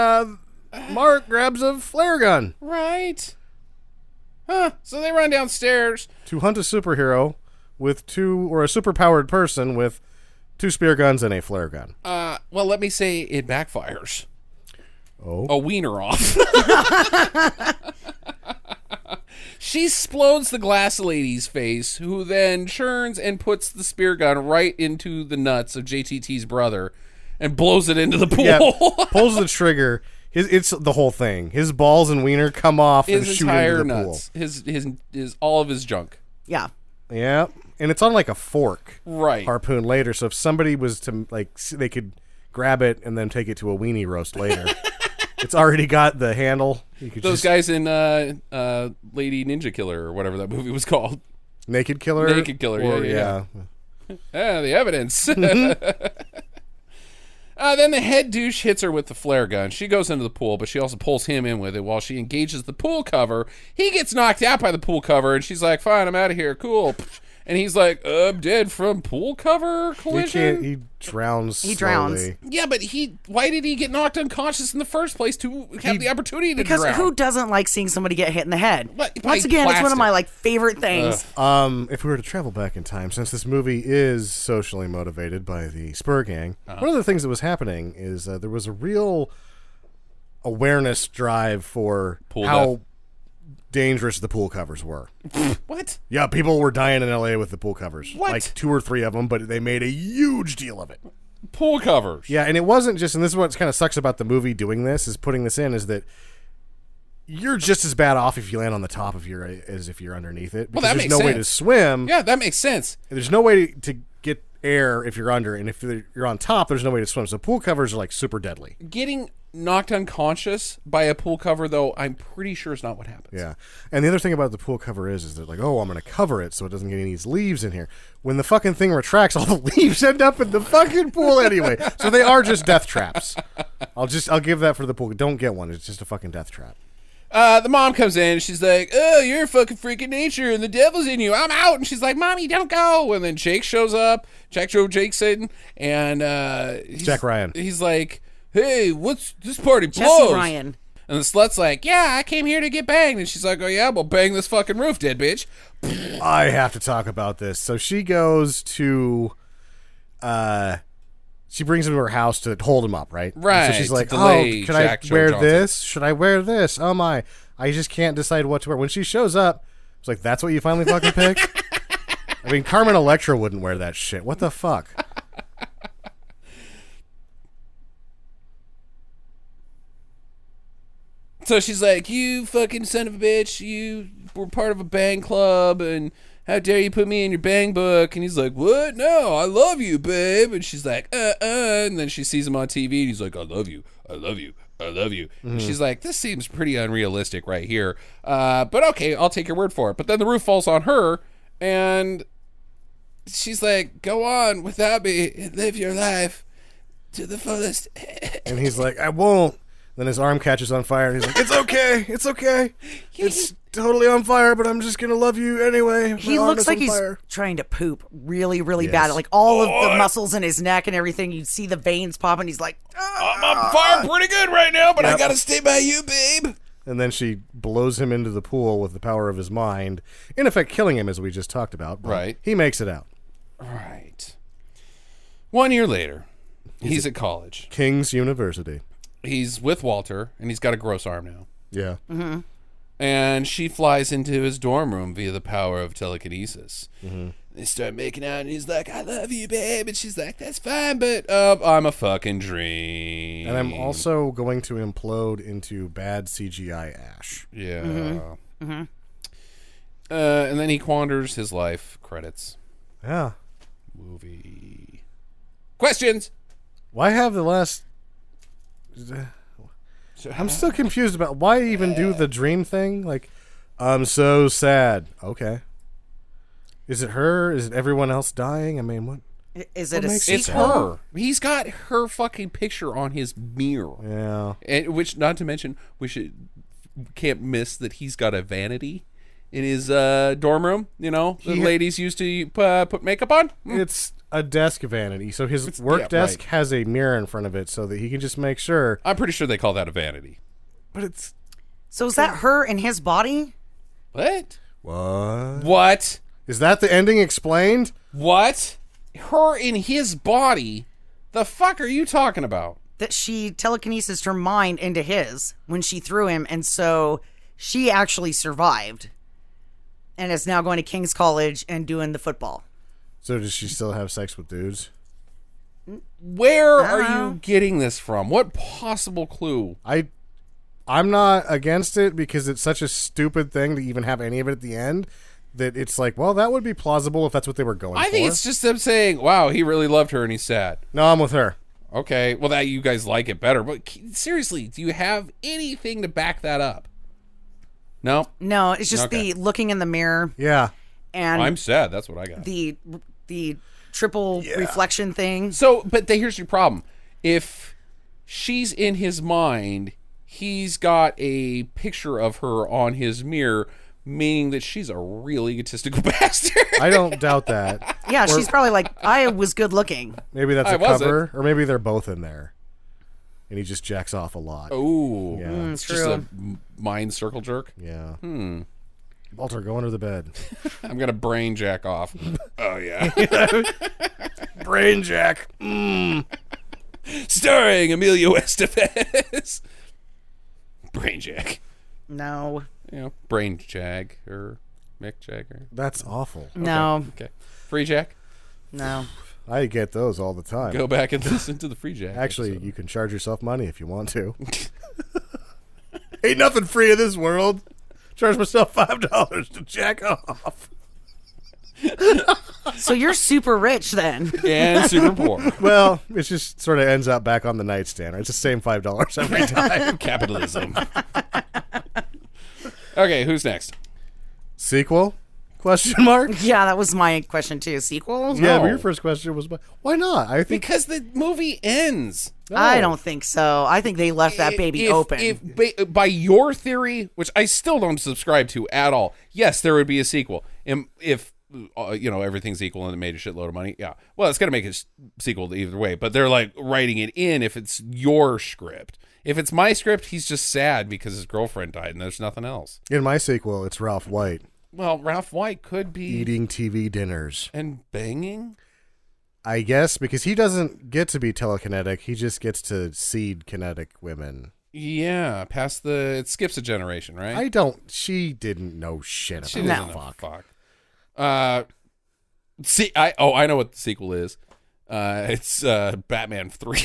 Mark grabs a flare gun. Right. Huh. So they run downstairs to hunt a superhero with or a superpowered person with 2 spear guns and a flare gun. Well, let me say it backfires. Oh. A wiener off. She explodes the glass lady's face, who then turns and puts the spear gun right into the nuts of JTT's brother and blows it into the pool. Yeah, pulls the trigger. It's the whole thing. His balls and wiener come off and shoot into the nuts. pool. His all of his junk. Yeah. Yeah. And it's on like a fork. Right. Harpoon later. So if somebody was to they could grab it and then take it to a weenie roast later. It's already got the handle. Those guys in Lady Ninja Killer or whatever that movie was called. Naked Killer? Naked Killer, yeah. The evidence. Then the head douche hits her with the flare gun. She goes into the pool, but she also pulls him in with it while she engages the pool cover. He gets knocked out by the pool cover, and she's like, fine, I'm out of here. Cool. And he's like, I'm dead from pool cover collision? He drowns. He drowns. Yeah, but why did he get knocked unconscious in the first place to have the opportunity to drown? Because who doesn't like seeing somebody get hit in the head? Once again, plastic. it's one of my favorite things. If we were to travel back in time, since this movie is socially motivated by the Spur Gang, one of the things that was happening is there was a real awareness drive for how dangerous the pool covers were. What? Yeah, people were dying in LA with the pool covers. What? Like 2 or 3 of them, but they made a huge deal of it. Pool covers. Yeah, and it wasn't just, and this is what kind of sucks about the movie doing this, is putting this in, is that you're just as bad off if you land on the top of as if you're underneath it. Because there's no way to swim. Yeah, that makes sense. There's no way to get air if you're under, and if you're on top, there's no way to swim. So pool covers are super deadly. Getting knocked unconscious by a pool cover, though, I'm pretty sure is not what happens. Yeah. And the other thing about the pool cover is that like, oh, I'm going to cover it so it doesn't get any of these leaves in here. When the fucking thing retracts, all the leaves end up in the fucking pool anyway. So they are just death traps. I'll give that for the pool. Don't get one. It's just a fucking death trap. The mom comes in and she's like, oh, you're a fucking freak of nature and the devil's in you. I'm out. And she's like, Mommy, don't go. And then Jake shows up. Jake's in. And Jack Ryan. He's like, hey, what's this party blows? Jesse Ryan. And the slut's like, yeah, I came here to get banged. And she's like, oh, yeah, well, bang this fucking roof, dead bitch. I have to talk about this. So she goes to... She brings him to her house to hold him up, right? Right. And so she's like, can I wear this? Should I wear this? Oh, my. I just can't decide what to wear. When she shows up, it's like, that's what you finally fucking picked? I mean, Carmen Electra wouldn't wear that shit. What the fuck? So she's like, you fucking son of a bitch. You were part of a bang club, and how dare you put me in your bang book? And he's like, what? No, I love you, babe. And she's like, And then she sees him on TV, and he's like, I love you. I love you. I love you. Mm-hmm. And she's like, this seems pretty unrealistic right here. But okay, I'll take your word for it. But then the roof falls on her, And she's like, go on without me and live your life to the fullest. And he's like, I won't. Then his arm catches on fire, and he's like, it's okay. It's okay. It's totally on fire, but I'm just going to love you anyway. He looks like he's trying to poop really, really bad. Like all of the muscles in his neck and everything. You see the veins popping. He's like, I'm on fire pretty good right now, but I got to stay by you, babe. And then she blows him into the pool with the power of his mind, in effect killing him, as we just talked about. But right. He makes it out. Right. 1 year later, he's at college. King's University. He's with Walter, and he's got a gross arm now. Yeah. mm-hmm. And she flies into his dorm room via the power of telekinesis. Mm-hmm. They start making out, and he's like, I love you, babe. And she's like, that's fine, but I'm a fucking dream. And I'm also going to implode into bad CGI Ash. Yeah. Mm-hmm. Mm-hmm. And then he quanders his life. Credits. Yeah. Movie. Questions? Why have the last... I'm still confused about why even do the dream thing. Like, I'm so sad. Okay. Is it her? Is it everyone else dying? I mean, what? Is it What a makes It's sequel? her. He's got her fucking picture on his mirror. Yeah. And which, not to mention, can't miss that he's got a vanity in his dorm room. You know, the ladies used to put makeup on. It's a desk vanity. So his work desk has a mirror in front of it so that he can just make sure. I'm pretty sure they call that a vanity. But it's... So is that her in his body? What? What? Is that the ending explained? What? Her in his body? The fuck are you talking about? That she telekinesis her mind into his when she threw him, and so she actually survived and is now going to King's College and doing the football. So does she still have sex with dudes? Where are you getting this from? What possible clue? I'm not against it because it's such a stupid thing to even have any of it at the end that it's like, well, that would be plausible if that's what they were going for. I think it's just them saying, wow, he really loved her and he's sad. No, I'm with her. Okay, well, that you guys like it better. But seriously, do you have anything to back that up? No? No, it's just the looking in the mirror. Yeah. And I'm sad. That's what I got. The triple reflection thing. So, but here's your problem. If she's in his mind, he's got a picture of her on his mirror, meaning that she's a really egotistical bastard. I don't doubt that. Yeah, she's probably like, I was good looking. Maybe that's a cover, or maybe they're both in there. And he just jacks off a lot. Oh, yeah. It's just a mind circle jerk. Yeah. Walter, go under the bed. I'm gonna brain jack off. Oh yeah. Brain jack. Starring Emilio Estevez. Brain jack. No. You know, brain jag or Mick Jagger. That's awful. No. Okay. Free jack. No. I get those all the time. Go back and listen to the free jack. Actually, episode. you can charge yourself money if you want to. Ain't nothing free in this world. Charge myself $5 to jack off. So you're super rich then. And super poor. Well, it just sort of ends up back on the nightstand. Right? It's the same $5 every time. Capitalism. Okay, who's next? Sequel? Question mark? Yeah, that was my question too. Sequel? Yeah, No. but your first question was, why not? I think Because the movie ends. I don't think so. I think they left that baby open. By your theory, which I still don't subscribe to at all, yes, there would be a sequel. If everything's equal and it made a shitload of money, yeah. Well, it's going to make a sequel either way, but they're like writing it in if it's your script. If it's my script, he's just sad because his girlfriend died and there's nothing else. in my sequel, it's Ralph White Well, Ralph White could be eating TV dinners. and banging. I guess because he doesn't get to be telekinetic, he just gets to seed kinetic women. Yeah, it skips a generation, right? She didn't know shit about She that. doesn't know fuck. See, I know what the sequel is. It's Batman 3.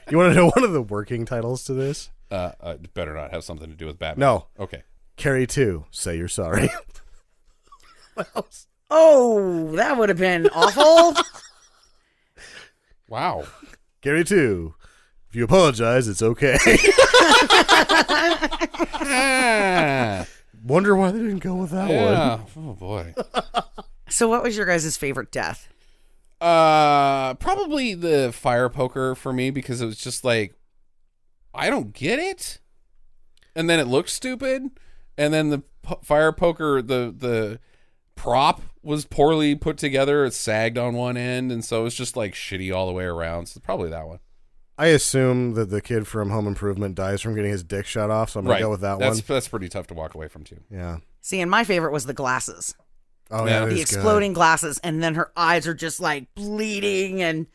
You want to know one of the working titles to this? It better not have something to do with Batman. No. Okay. Carrie 2, Say You're Sorry. What else? Oh, that would have been awful. Wow. Carrie 2, if you apologize, it's okay. Wonder why they didn't go with that one. Oh, boy. So what was your guys' favorite death? Probably the fire poker for me, because it was just like, I don't get it. And then it looked stupid. And then the fire poker, the prop was poorly put together. It sagged on one end. And so it was just like shitty all the way around. So probably that one. I assume that the kid from Home Improvement dies from getting his dick shot off, so I'm going to go with that one. That's pretty tough to walk away from, too. Yeah. See, and my favorite was the glasses. Oh, yeah. The exploding glasses, and then her eyes are just like bleeding. And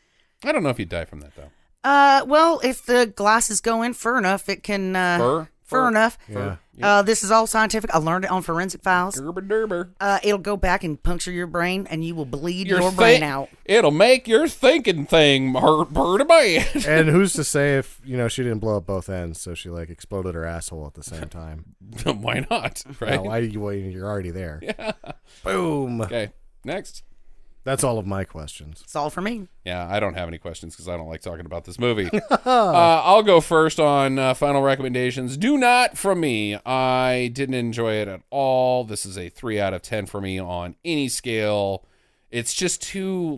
I don't know if you'd die from that, though. Well, if the glasses go in fur enough, it can... Fur enough. Yeah. This is all scientific. I learned it on Forensic Files. Gerber. It'll go back and puncture your brain, and you will bleed your brain out. It'll make your thinking thing hurt bad. And who's to say if, she didn't blow up both ends, so she, exploded her asshole at the same time. Why not, right? Well, you're already there. Yeah. Boom. Okay, next. That's all of my questions. It's all for me. Yeah, I don't have any questions because I don't like talking about this movie. I'll go first on final recommendations. Do not from me. I didn't enjoy it at all. This is a 3 out of 10 for me on any scale. It's just too,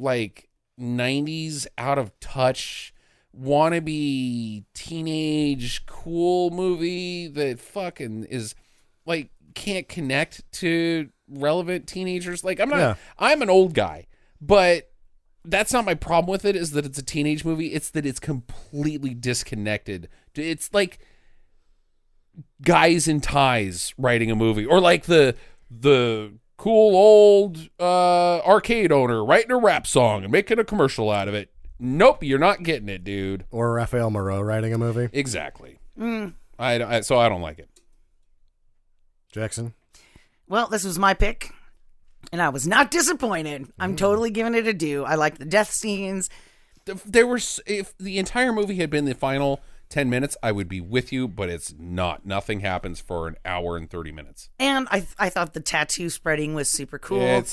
90s out of touch, wannabe teenage cool movie that fucking is, can't connect to relevant teenagers. I'm an old guy. But that's not my problem with it, is that it's a teenage movie. It's that it's completely disconnected. It's like guys in ties writing a movie, or like the cool old arcade owner writing a rap song and making a commercial out of it. Nope, you're not getting it, dude. Or Raphael Moreau writing a movie. Exactly. So I don't like it. Jackson? Well, this was my pick. And I was not disappointed. I'm totally giving it a do. I like the death scenes. If the entire movie had been the final 10 minutes, I would be with you, but it's not. Nothing happens for an hour and 30 minutes. And I thought the tattoo spreading was super cool.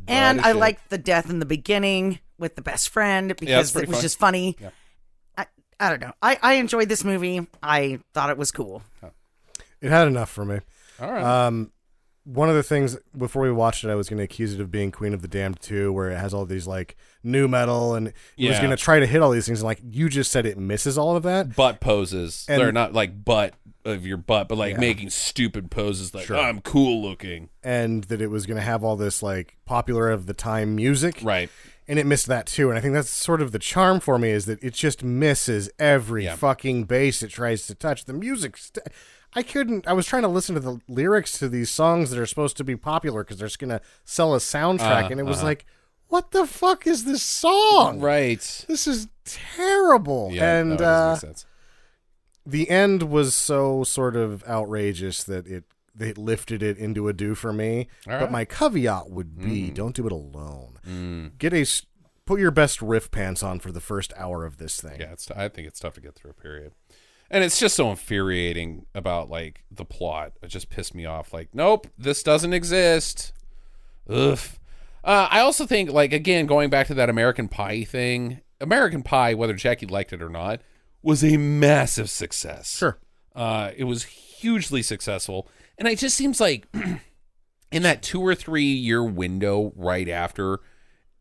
And I liked the death in the beginning with the best friend because it was just funny. Yeah. I don't know. I enjoyed this movie. I thought it was cool. It had enough for me. All right. One of the things before we watched it, I was going to accuse it of being Queen of the Damned 2, where it has all these new metal, and it was going to try to hit all these things. And you just said, it misses all of that. Butt poses. They're not butt of your butt, but making stupid poses I'm cool looking. And that it was going to have all this popular of the time music. Right. And it missed that too. And I think that's sort of the charm for me, is that it just misses every fucking base it tries to touch. The music... I was trying to listen to the lyrics to these songs that are supposed to be popular because they're just going to sell a soundtrack. And it was what the fuck is this song? Right. This is terrible. Yeah, and no, it doesn't make sense. The end was so sort of outrageous that they lifted it into a do for me. All right. But my caveat would be, don't do it alone. Put your best riff pants on for the first hour of this thing. Yeah, I think it's tough to get through a period. And it's just so infuriating about the plot. It just pissed me off. Nope, this doesn't exist. Ugh. I also think, again, going back to that American Pie thing, American Pie, whether Jackie liked it or not, was a massive success. Sure. It was hugely successful. And it just seems like in that 2 or 3 year window right after,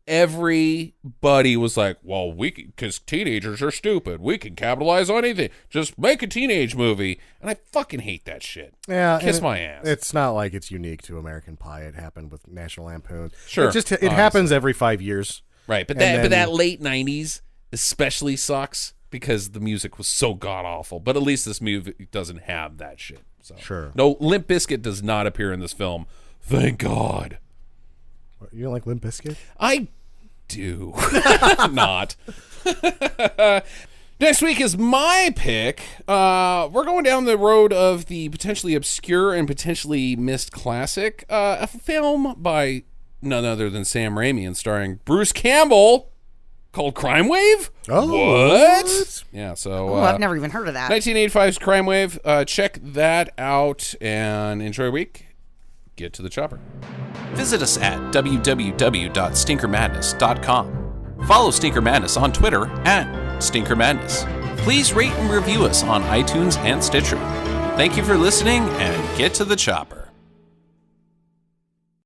everybody was like, well, because teenagers are stupid. We can capitalize on anything. Just make a teenage movie. And I fucking hate that shit. Yeah. Kiss my ass. It's not like it's unique to American Pie. It happened with National Lampoon. Sure. It happens every 5 years. Right. But that late 90s especially sucks because the music was so god-awful. But at least this movie doesn't have that shit. So. Sure. No, Limp Bizkit does not appear in this film. Thank God. You don't like Limp Bizkit? I do. Not. Next week is my pick. We're going down the road of the potentially obscure and potentially missed classic. A film by none other than Sam Raimi and starring Bruce Campbell called Crime Wave? Oh. What? Yeah, so... I've never even heard of that. 1985's Crime Wave. Check that out and enjoy your week. Get to the chopper. Visit us at www.stinkermadness.com. Follow Stinker Madness on Twitter @StinkerMadness. Please rate and review us on iTunes and Stitcher. Thank you for listening, and get to the chopper.